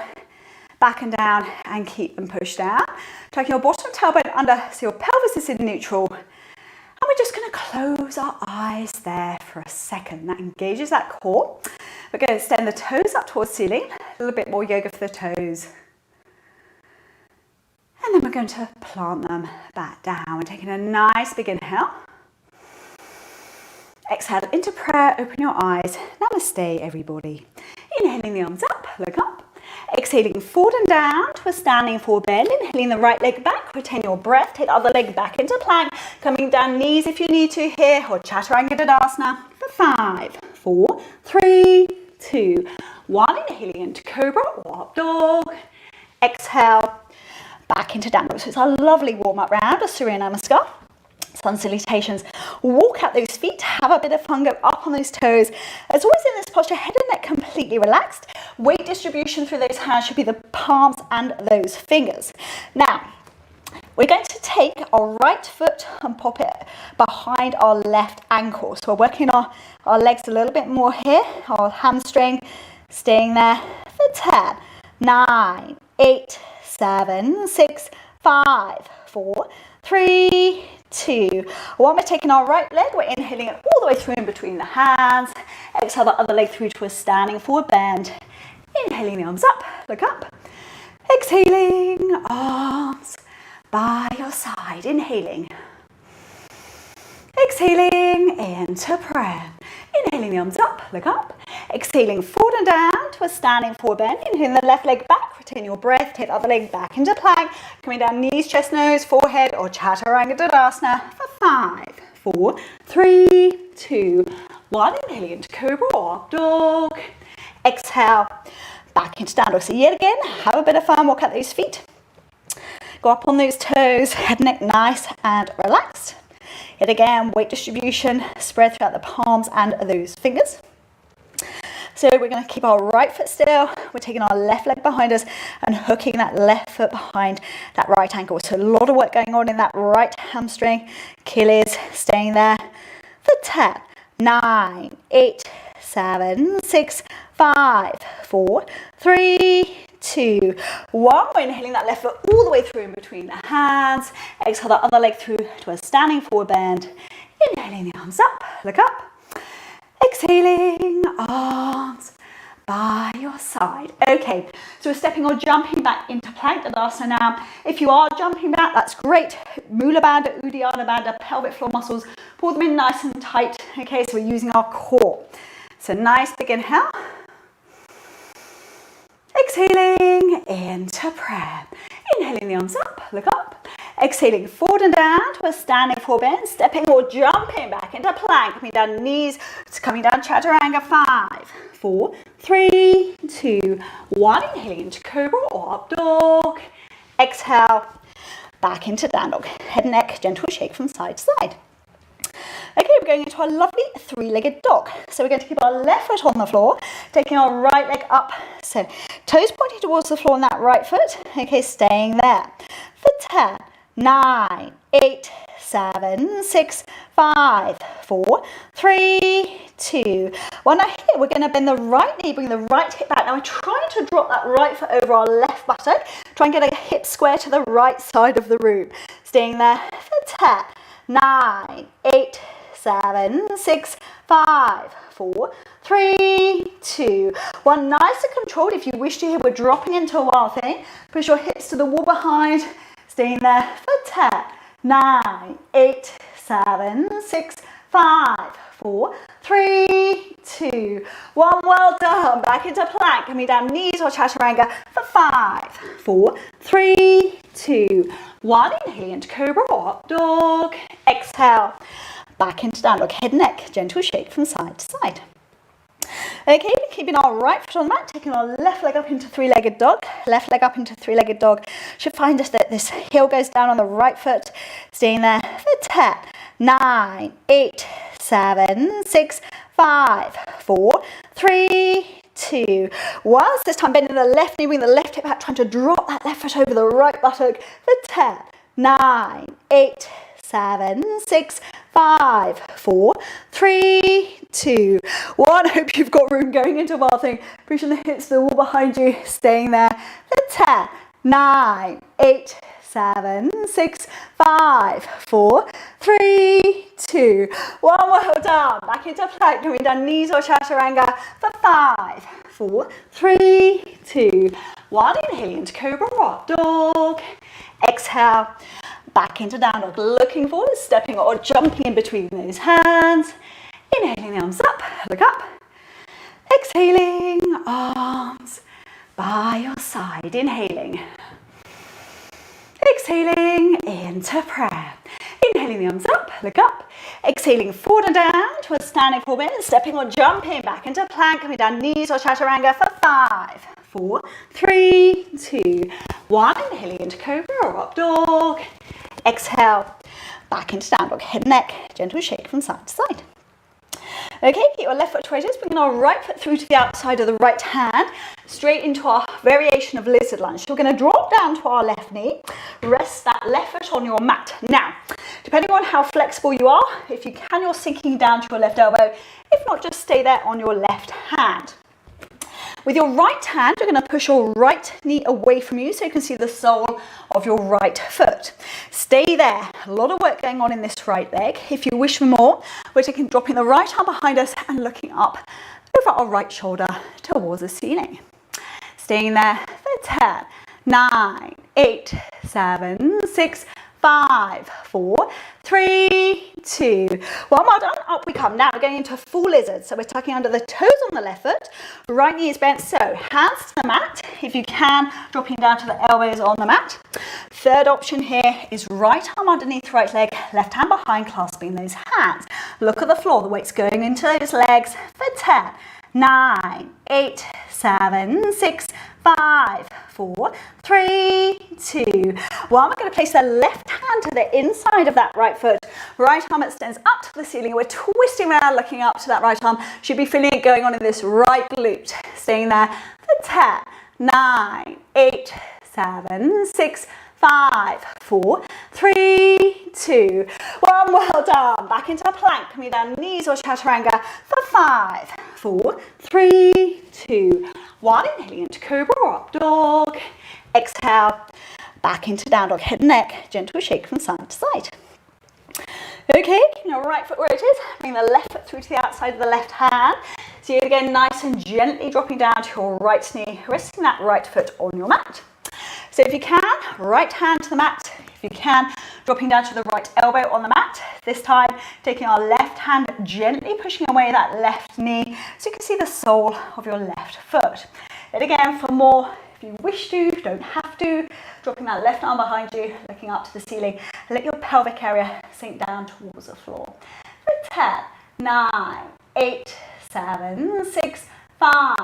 back and down, and keep them pushed down. Tucking your bottom tailbone under so your pelvis is in neutral. And we're just going to close our eyes there for a second. That engages that core. We're going to extend the toes up towards the ceiling. A little bit more yoga for the toes. And then we're going to plant them back down. We're taking a nice big inhale. Exhale into prayer, open your eyes. Namaste, everybody. Inhaling the arms up, look up. Exhaling forward and down to a standing forward bend. Inhaling the right leg back, retain your breath. Take the other leg back into plank. Coming down knees if you need to here, or Chaturanga Tadasana for 5, 4, 3, 2, 1. Inhaling into Cobra or Up Dog. Exhale, back into down dog. So it's a lovely warm-up round of Surya Namaskar. Sun salutations. Walk out those feet, have a bit of fun, go up on those toes. As always in this posture, head and neck completely relaxed. Weight distribution through those hands should be the palms and those fingers. Now, we're going to take our right foot and pop it behind our left ankle. So we're working our legs a little bit more here, our hamstring, staying there for 10, 9, 8, 7, 6, 5, 4, 3, 2, 1. We're taking our right leg, we're inhaling it all the way through in between the hands. Exhale the other leg through to a standing forward bend. Inhaling the arms up, look up. Exhaling, arms by your side. Inhaling. Exhaling into prayer. Inhaling the arms up, look up. Exhaling forward and down to a standing forward bend. Inhaling the left leg back, retain your breath. Take the other leg back into plank. Coming down, knees, chest, nose, forehead, or Chaturanga Tadasana for 5, 4, 3, 2, 1. Inhaling into Cobra or Up Dog. Exhale, back into down dog. So yet again, have a bit of fun. Walk out those feet. Go up on those toes, head and neck nice and relaxed. Yet again, weight distribution spread throughout the palms and those fingers. So we're going to keep our right foot still. We're taking our left leg behind us and hooking that left foot behind that right ankle. So a lot of work going on in that right hamstring. Achilles staying there for 10, 9, 8, 7, 6, 5, 4, 3, 2, 1. We're inhaling that left foot all the way through in between the hands. Exhale the other leg through to a standing forward bend. Inhaling the arms up, look up. Exhaling, arms by your side. Okay, so we're stepping or jumping back into plank Tadasana now. If you are jumping back, that's great. Mula Bandha, Uddiyana Bandha, pelvic floor muscles, pull them in nice and tight. Okay, so we're using our core. So nice big inhale. Exhaling into prayer. Inhaling the arms up, look up. Exhaling forward and down to a standing forward bend. Stepping or jumping back into plank. Coming down knees, coming down Chaturanga. 5, 4, 3, 2, 1. Inhaling into Cobra or Up Dog. Exhale, back into down dog. Head and neck, gentle shake from side to side. Okay, we're going into our lovely three-legged dog. So we're going to keep our left foot on the floor, taking our right leg up. So toes pointing towards the floor on that right foot. Okay, staying there for 10, 9, 8, 7, 6, 5, 4, 3, 2, 1. Now here we're going to bend the right knee, bring the right hip back. Now we're trying to drop that right foot over our left buttock. Try and get a hip square to the right side of the room. Staying there for 10, 9, 8, 7, 6, 5, 4, 3, 2, 1. Nice and controlled. If you wish to here, we're dropping into a wild thing. Push your hips to the wall behind. Staying there for 10, 9, 8, 7, 6, 5, 4, 3, 2, 1. Well done. Back into plank. Coming down knees or Chaturanga for 5, 4, 3, 2, 1. Inhale into Cobra or Up Dog. Exhale. Back into down dog. Head and neck. Gentle shake from side to side. Okay, keeping our right foot on the mat, taking our left leg up into three-legged dog. Left leg up into three-legged dog. Should find us that this heel goes down on the right foot. Staying there for 10, 9, 8, 7, 6, 5, 4, 3, 2, 1. So this time bending the left knee, bring the left hip back, trying to drop that left foot over the right buttock for 10, 9, 8, 7, 6, 5, 4, 3, 2, 1. Hope you've got room going into wild thing. Pushing the hips to the wall behind you. Staying there for 10, 9, 8, 7, 6, 5, 4, 3, 2, 1. Well done. Back into plank. Coming down knees or Chaturanga for 5, 4, 3, 2, 1. Inhaling into Cobra or Up Dog. Exhale. Back into down dog, looking forward, stepping or jumping in between those hands. Inhaling the arms up, look up. Exhaling, arms by your side. Inhaling. Exhaling into prayer. Inhaling the arms up, look up. Exhaling forward and down to a standing forward bend. Stepping or jumping back into plank. Coming down knees or Chaturanga for 5, 4, 3, 2, 1. Inhaling into Cobra or Up Dog. Exhale, back into down dog, head and neck, gentle shake from side to side. Okay, get your left foot towards us, bringing our right foot through to the outside of the right hand, straight into our variation of lizard lunge. So we're going to drop down to our left knee, rest that left foot on your mat. Now, depending on how flexible you are, if you can, you're sinking down to your left elbow. If not, just stay there on your left hand. With your right hand, you're going to push your right knee away from you so you can see the sole of your right foot. Stay there. A lot of work going on in this right leg. If you wish for more, we're dropping the right arm behind us and looking up over our right shoulder towards the ceiling. Staying there for 10, 9, 8, 7, 6, 5, 4, 3, 2, 1. Well done. Up we come. Now we're going into a full lizard. So we're tucking under the toes on the left foot. Right knee is bent. So hands to the mat. If you can, dropping down to the elbows on the mat. Third option here is right arm underneath right leg, left hand behind, clasping those hands. Look at the floor. The weight's going into those legs for 10, 9, 8, 7, 6, 5, 4, 3, 2, 1. We're going to place the left hand to the inside of that right foot. Right arm extends up to the ceiling. We're twisting around, looking up to that right arm. Should be feeling it going on in this right glute. Staying there for 10, 9, 8, 7, 6, 5, 4, 3, 2, 1. Well done. Back into a plank. Coming down, knees or chaturanga for 5, 4, 3, 2, 1. Inhaling into cobra or up dog. Exhale. Back into down dog. Head and neck. Gentle shake from side to side. Okay, now right foot where it is. Bring the left foot through to the outside of the left hand. So yet again, nice and gently dropping down to your right knee, resting that right foot on your mat. So if you can, right hand to the mat. If you can, dropping down to the right elbow on the mat. This time, taking our left hand, gently pushing away that left knee so you can see the sole of your left foot. And again, for more, if you wish to, you don't have to, dropping that left arm behind you, looking up to the ceiling. Let your pelvic area sink down towards the floor. For 10, 9, 8, 7, 6, 5,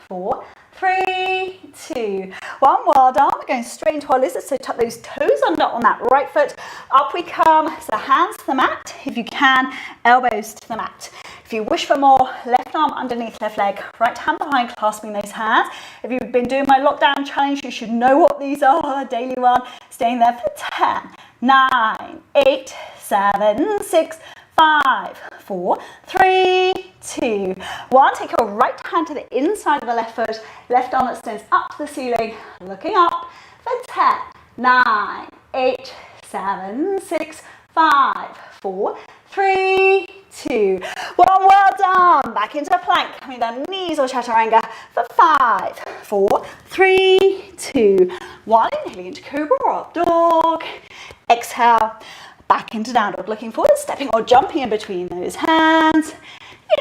4, 3, 2, 1. Well done. We're going straight into our lizard. So tuck those toes under on that right foot. Up we come. So hands to the mat. If you can, elbows to the mat. If you wish for more, left arm underneath left leg, right hand behind, clasping those hands. If you've been doing my lockdown challenge, you should know what these are. The daily one. Staying there for 10, 9, 8, 7, 6, 5, 4, 3, 2, 1. Take your right hand to the inside of the left foot. Left arm extends up to the ceiling. Looking up for 10, 9, 8, 7, 6, 5, 4, 3, 2, 1. Well done. Back into a plank. Coming down, knees or chaturanga for 5, 4, 3, 2, 1. Inhaling into cobra or up dog. Exhale. Back into down dog, looking forward, stepping or jumping in between those hands.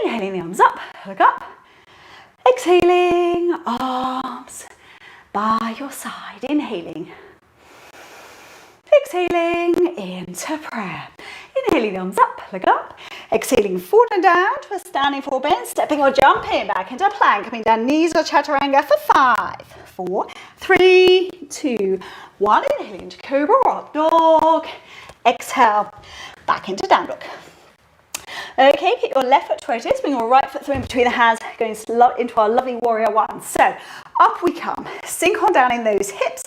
Inhaling the arms up, look up. Exhaling, arms by your side. Inhaling. Exhaling into prayer. Inhaling the arms up, look up. Exhaling forward and down to a standing forward bend, stepping or jumping back into plank. Coming down, knees or chaturanga for 5, 4, 3, 2, 1. Inhaling into cobra or up dog. Exhale, back into down dog. Okay, get your left foot to where it is, bring your right foot through in between the hands, going into our lovely warrior one. So, up we come, sink on down in those hips.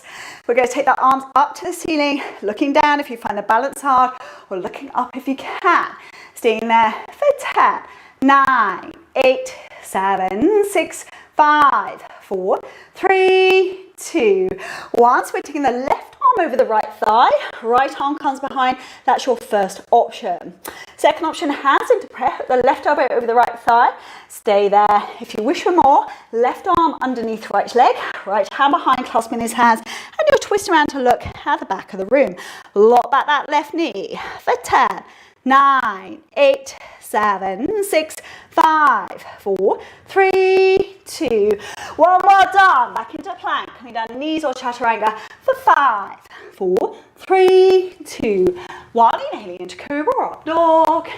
We're going to take the arms up to the ceiling, looking down if you find the balance hard, or looking up if you can. Staying there for 10, 9, 8, 7, 6, 5, 4, 3, 2, 1. So we're taking the left arm over the right thigh, right arm comes behind. That's your first option. Second option, hands into prayer, the left elbow over the right thigh. Stay there. If you wish for more, left arm underneath right leg, right hand behind, clasping those hands, and you'll twist around to look at the back of the room. Lock back that left knee for 10, 9, 8, 7, 6, 5, 4, 3, 2, 1. Well done. Back into plank. Coming down knees or chaturanga for 5, 4, 3, 2, 1. Inhaling into cobra or up dog.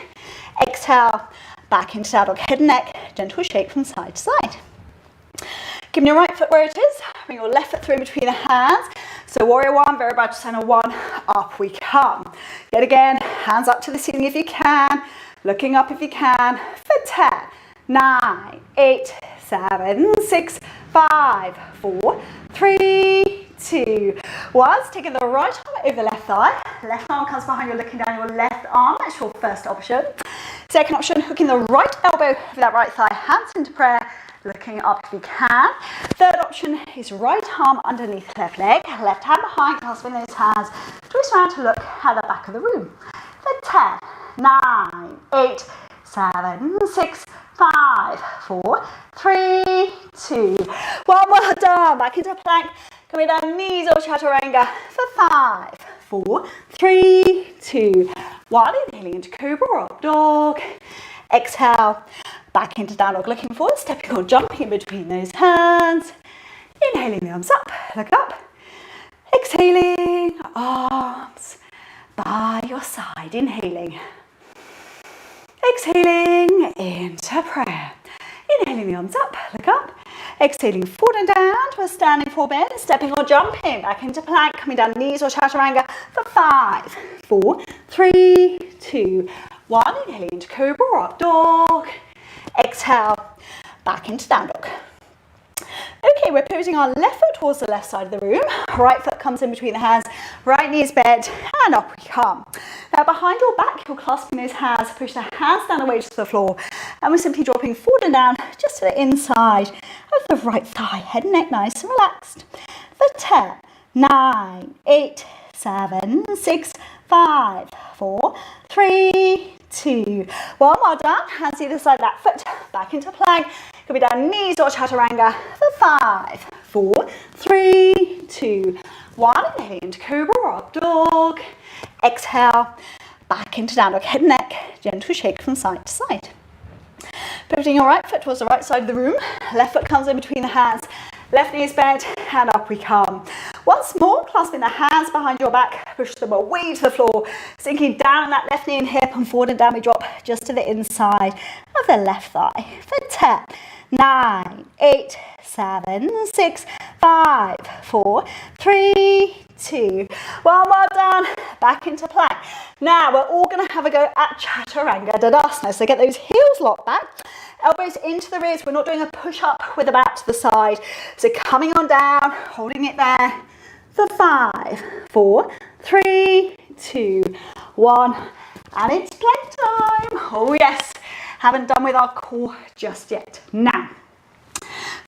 Exhale. Back into down dog. Head and neck. Gentle shake from side to side. Give me your right foot where it is. Bring your left foot through in between the hands. So warrior one, Virabhadrasana one. Up we come. Yet again, hands up to the ceiling if you can. Looking up if you can for 10, 9, 8, 7, 6, 5, 4, 3, 2, 1. So taking the right arm over the left thigh. Left arm comes behind you, looking down your left arm. That's your first option. Second option, hooking the right elbow over that right thigh. Hands into prayer. Looking up if you can. Third option is right arm underneath left leg. Left hand behind, clasping those hands. Twist around to look at the back of the room. For 10, 9, 8, 7, 6, 5, 4, 3, 2, 1. Well done. Back into plank. Coming down, knees or Chaturanga for 5, 4, 3, 2, 1. Inhaling into Cobra Dog. Exhale, back into down dog. Looking forward, stepping or jumping in between those hands. Inhaling the arms up, look up. Exhaling, arms by your side. Inhaling. Exhaling into prayer. Inhaling the arms up, look up. Exhaling forward and down to a standing forward bend, stepping or jumping back into plank, coming down knees or Chaturanga for 5, 4, 3, 2, 1. Inhaling into Cobra Dog. Exhale, back into down dog. Okay, we're pivoting our left foot towards the left side of the room. Right foot comes in between the hands, right knee is bent, and up we come. Now behind your back, you're clasping those hands, push the hands down away to the floor, and we're simply dropping forward and down just to the inside of the right thigh. Head and neck nice and relaxed. For 10, 9, 8, 7, 6, 5, 4, 3, 2, 1. Well done. Hands either side of that foot, back into plank. Could be down knees or Chaturanga for 5, 4, 3, 2, 1. Inhaling into Cobra Dog. Exhale, back into down dog. Head and neck, gentle shake from side to side. Pivoting your right foot towards the right side of the room. Left foot comes in between the hands. Left knee is bent, and up we come. Once more, clasping the hands behind your back, push them away to the floor, sinking down that left knee and hip, and forward and down we drop just to the inside of the left thigh. For 10, 9, 8, 7, 6, 5, 4, 3, 2, 1. Well done. Back into plank. Now we're all going to have a go at Chaturanga Tadasana. So get those heels locked back. Elbows into the rears. We're not doing a push-up with the back to the side. So coming on down, holding it there for 5, 4, 3, 2, 1. And it's plank time. Oh yes, haven't done with our core just yet. Now,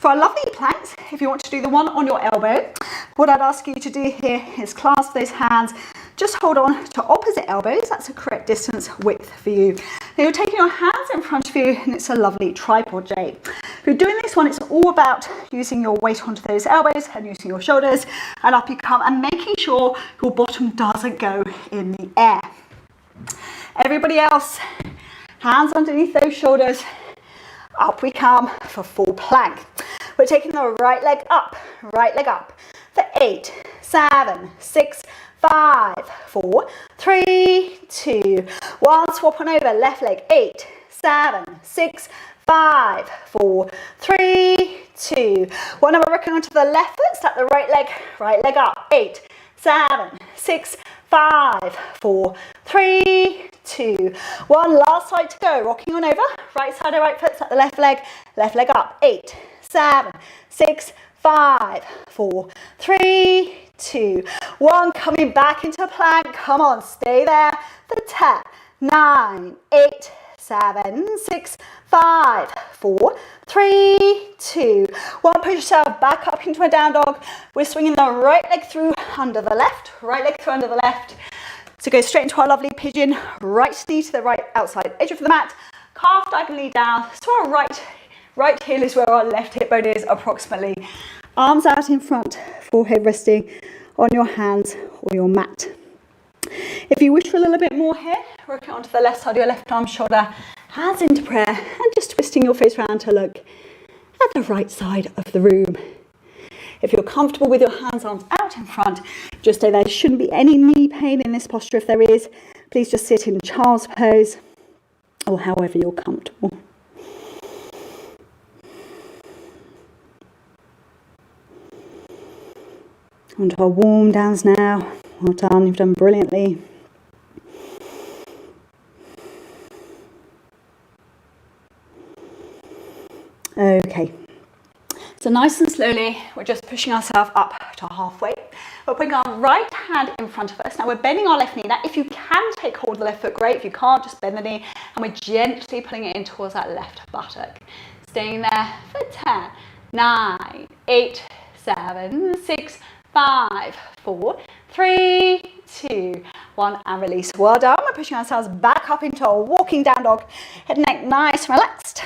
for our lovely planks, if you want to do the one on your elbow, what I'd ask you to do here is clasp those hands. Just hold on to opposite elbows. That's the correct distance width for you. Now you're taking your hands in front of you and it's a lovely tripod shape. If you're doing this one, it's all about using your weight onto those elbows and using your shoulders, and up you come, and making sure your bottom doesn't go in the air. Everybody else, hands underneath those shoulders. Up we come for full plank. We're taking the right leg up for 8, 7, 6, 5, 4, 3, 2, 1. Swap on over, left leg, 8, 7, 6, 5, 4, 3, 2, 1. Now we're working onto the left foot, step the right leg up, 8, 7, 6, 5, 4, 3, 2, 1. Last side to go, rocking on over, right side of right foot, step the left leg up, 8, 7, 6, 5, 4, 3, 2, 1. Coming back into plank. Come on, stay there for 10, 9, 8, 7, 6, 5, 4, 3, 2, 1. Push yourself back up into a down dog. We're swinging the right leg through under the left, right leg through under the left. So go straight into our lovely pigeon. Right knee to the right outside edge of the mat. Calf diagonally down. So our right heel is where our left hip bone is approximately. Arms out in front, forehead resting on your hands or your mat. If you wish for a little bit more here, working onto the left side of your left arm, shoulder, hands into prayer, and just twisting your face around to look at the right side of the room. If you're comfortable with your hands, arms out in front, just stay there. There shouldn't be any knee pain in this posture. If there is, please just sit in child's pose or however you're comfortable. Onto our warm downs now. Well done, you've done brilliantly. Okay, so nice and slowly, we're just pushing ourselves up to halfway. We're putting our right hand in front of us. Now we're bending our left knee. Now if you can take hold of the left foot, great. If you can't, just bend the knee, and we're gently pulling it in towards that left buttock. Staying there for 10, 9, 8, 7, 6, 5, 4, 3, 2, 1, and release. Well done. We're pushing ourselves back up into a walking down dog. Head and neck nice and relaxed.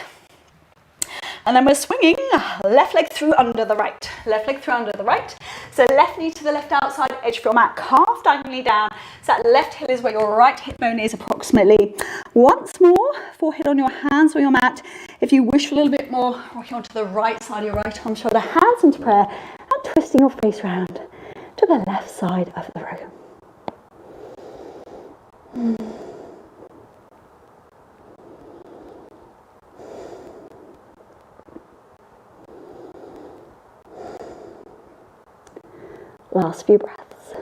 And then we're swinging left leg through under the right, left leg through under the right. So left knee to the left outside edge of your mat, calf diagonally down. So that left heel is where your right hip bone is approximately. Once more, forehead on your hands or your mat. If you wish for a little bit more, rocking onto the right side of your right arm, shoulder, hands into prayer, and twisting your face round to the left side of the room. Last few breaths.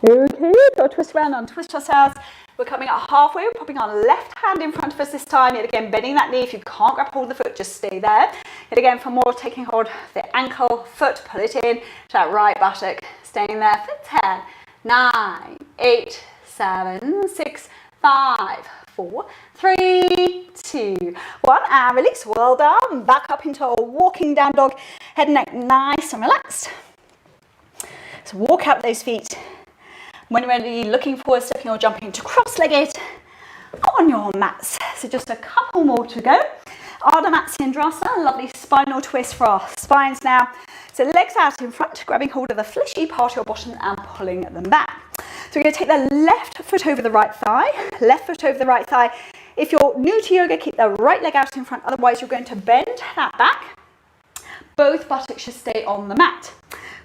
Okay, go twist around, untwist ourselves. We're coming up halfway, we're popping our left hand in front of us this time. Yet again, bending that knee. If you can't grab hold of the foot, just stay there. Yet again, for more, taking hold of the ankle, foot, pull it in to that right buttock. Staying there for 10, 9, 8, 7, 6, 5, 4, 3, 2, 1, and release. Well done. Back up into a walking down dog. Head and neck nice and relaxed. So walk out those feet. When you're ready, looking forward, stepping or jumping to cross-legged on your mats. So just a couple more to go. Ardha Matsyendrasana, lovely spinal twist for our spines now. So legs out in front, grabbing hold of the fleshy part of your bottom and pulling them back. So we're going to take the left foot over the right thigh, left foot over the right thigh. If you're new to yoga, keep the right leg out in front, otherwise you're going to bend that back. Both buttocks should stay on the mat.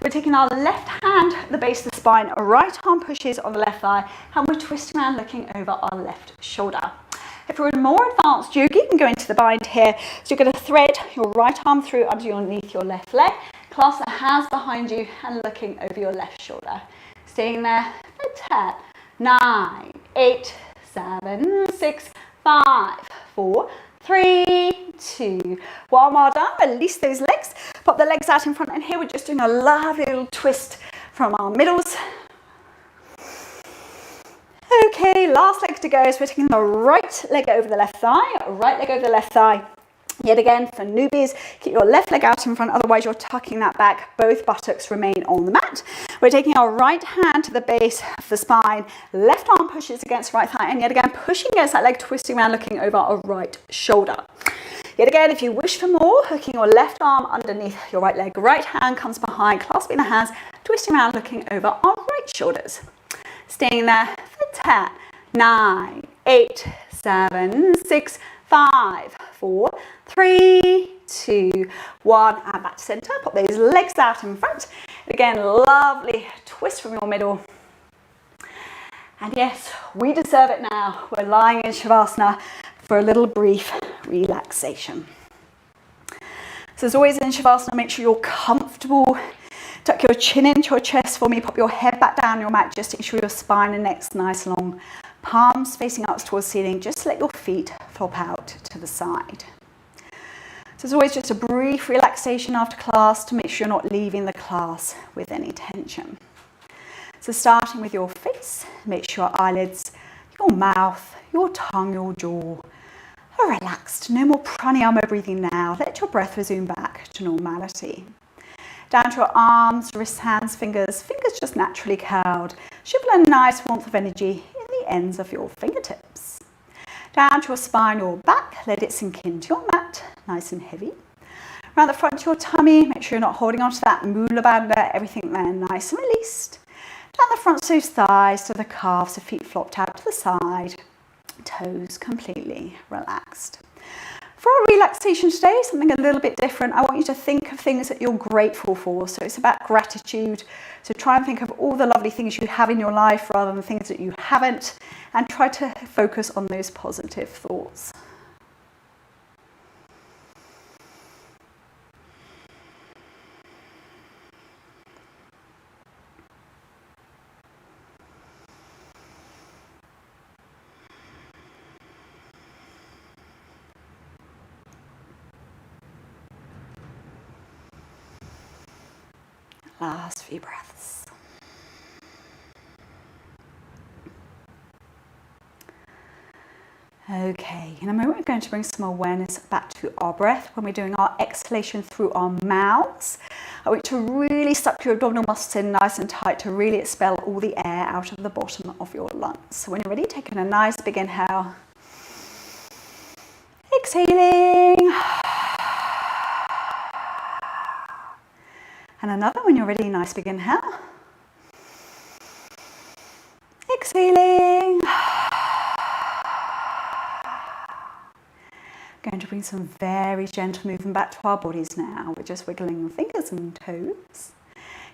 We're taking our left hand at the base of the spine, right arm pushes on the left thigh, and we're twisting around looking over our left shoulder. If you're in more advanced yoga, you can go into the bind here. So you're going to thread your right arm through underneath your left leg, clasp the hands behind you and looking over your left shoulder. Staying there for 10, 9, 8, 7, 6, 5, 4, 3, 2, 1. Well done. Release those legs. Pop the legs out in front, and here we're just doing a lovely little twist from our middles. Okay, last leg to go. So we're taking the right leg over the left thigh, right leg over the left thigh. Yet again, for newbies, keep your left leg out in front, otherwise you're tucking that back. Both buttocks remain on the mat. We're taking our right hand to the base of the spine, left arm pushes against right thigh, and yet again, pushing against that leg, twisting around, looking over our right shoulder. Yet again, if you wish for more, hooking your left arm underneath your right leg, right hand comes behind, clasping the hands, twisting around, looking over our right shoulders. Staying there for 10, 9, 8, 7, 6, 5, 4, 3, 2, 1, and back to center. Pop those legs out in front. Again, lovely twist from your middle. And yes, we deserve it now. We're lying in Shavasana for a little brief relaxation. So as always in Shavasana, make sure you're comfortable. Tuck your chin into your chest for me. Pop your head back down your mat. Just ensure your spine and neck's nice long. Palms facing up towards the ceiling. Just let your feet flop out to the side. So it's always just a brief relaxation after class to make sure you're not leaving the class with any tension. So starting with your face, make sure your eyelids, your mouth, your tongue, your jaw are relaxed. No more pranayama breathing now. Let your breath resume back to normality. Down to your arms, wrists, hands, fingers just naturally curled. Should feel a nice warmth of energy in the ends of your fingertips. Down to your spine, your back, let it sink into your mat, nice and heavy. Around the front of your tummy, make sure you're not holding on to that Mula Bandha, everything there nice and released. Down the front of those thighs to the calves, the feet flopped out to the side, toes completely relaxed. For our relaxation today, something a little bit different. I want you to think of things that you're grateful for. So it's about gratitude. So try and think of all the lovely things you have in your life rather than things that you haven't, and try to focus on those positive thoughts. Last few breaths. Okay, in a moment we're going to bring some awareness back to our breath when we're doing our exhalation through our mouths. I want you to really suck your abdominal muscles in nice and tight to really expel all the air out of the bottom of your lungs. So when you're ready, take in a nice big inhale. exhaling. And another when you're ready, nice big inhale. Exhaling. Going to bring some very gentle movement back to our bodies now. We're just wiggling fingers and toes.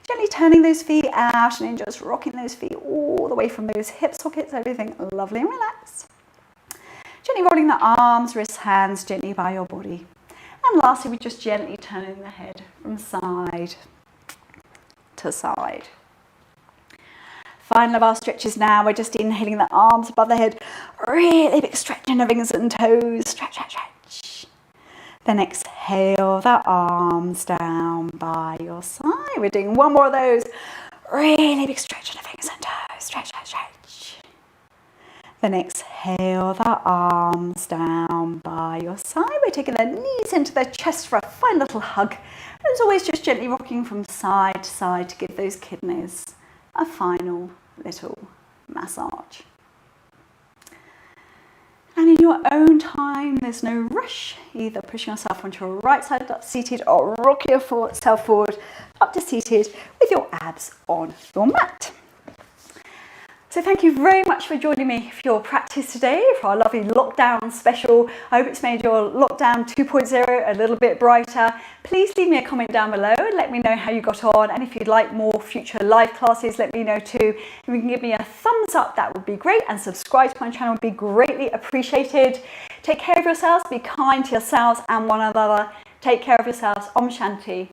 Gently turning those feet out and then just rocking those feet all the way from those hip sockets, everything lovely and relaxed. Gently rolling the arms, wrists, hands gently by your body. And lastly, we're just gently turning the head from side to side. Final of our stretches now, we're just inhaling the arms above the head, really big stretch in the fingers and toes, stretch, stretch, stretch. Then exhale the arms down by your side. We're doing one more of those, really big stretch in the fingers and toes, stretch, stretch, stretch. Then exhale the arms down by your side. We're taking the knees into the chest for a fine little hug. As always, just gently rocking from side to side to give those kidneys a final little massage. And in your own time, there's no rush, either pushing yourself onto your right side up seated or rock yourself forward up to seated with your abs on your mat. So thank you very much for joining me for your practice today, for our lovely lockdown special. I hope it's made your lockdown 2.0 a little bit brighter. Please leave me a comment down below and let me know how you got on. And if you'd like more future live classes, let me know too. If you can give me a thumbs up, that would be great. And subscribe to my channel would be greatly appreciated. Take care of yourselves, be kind to yourselves and one another. Take care of yourselves. Om Shanti.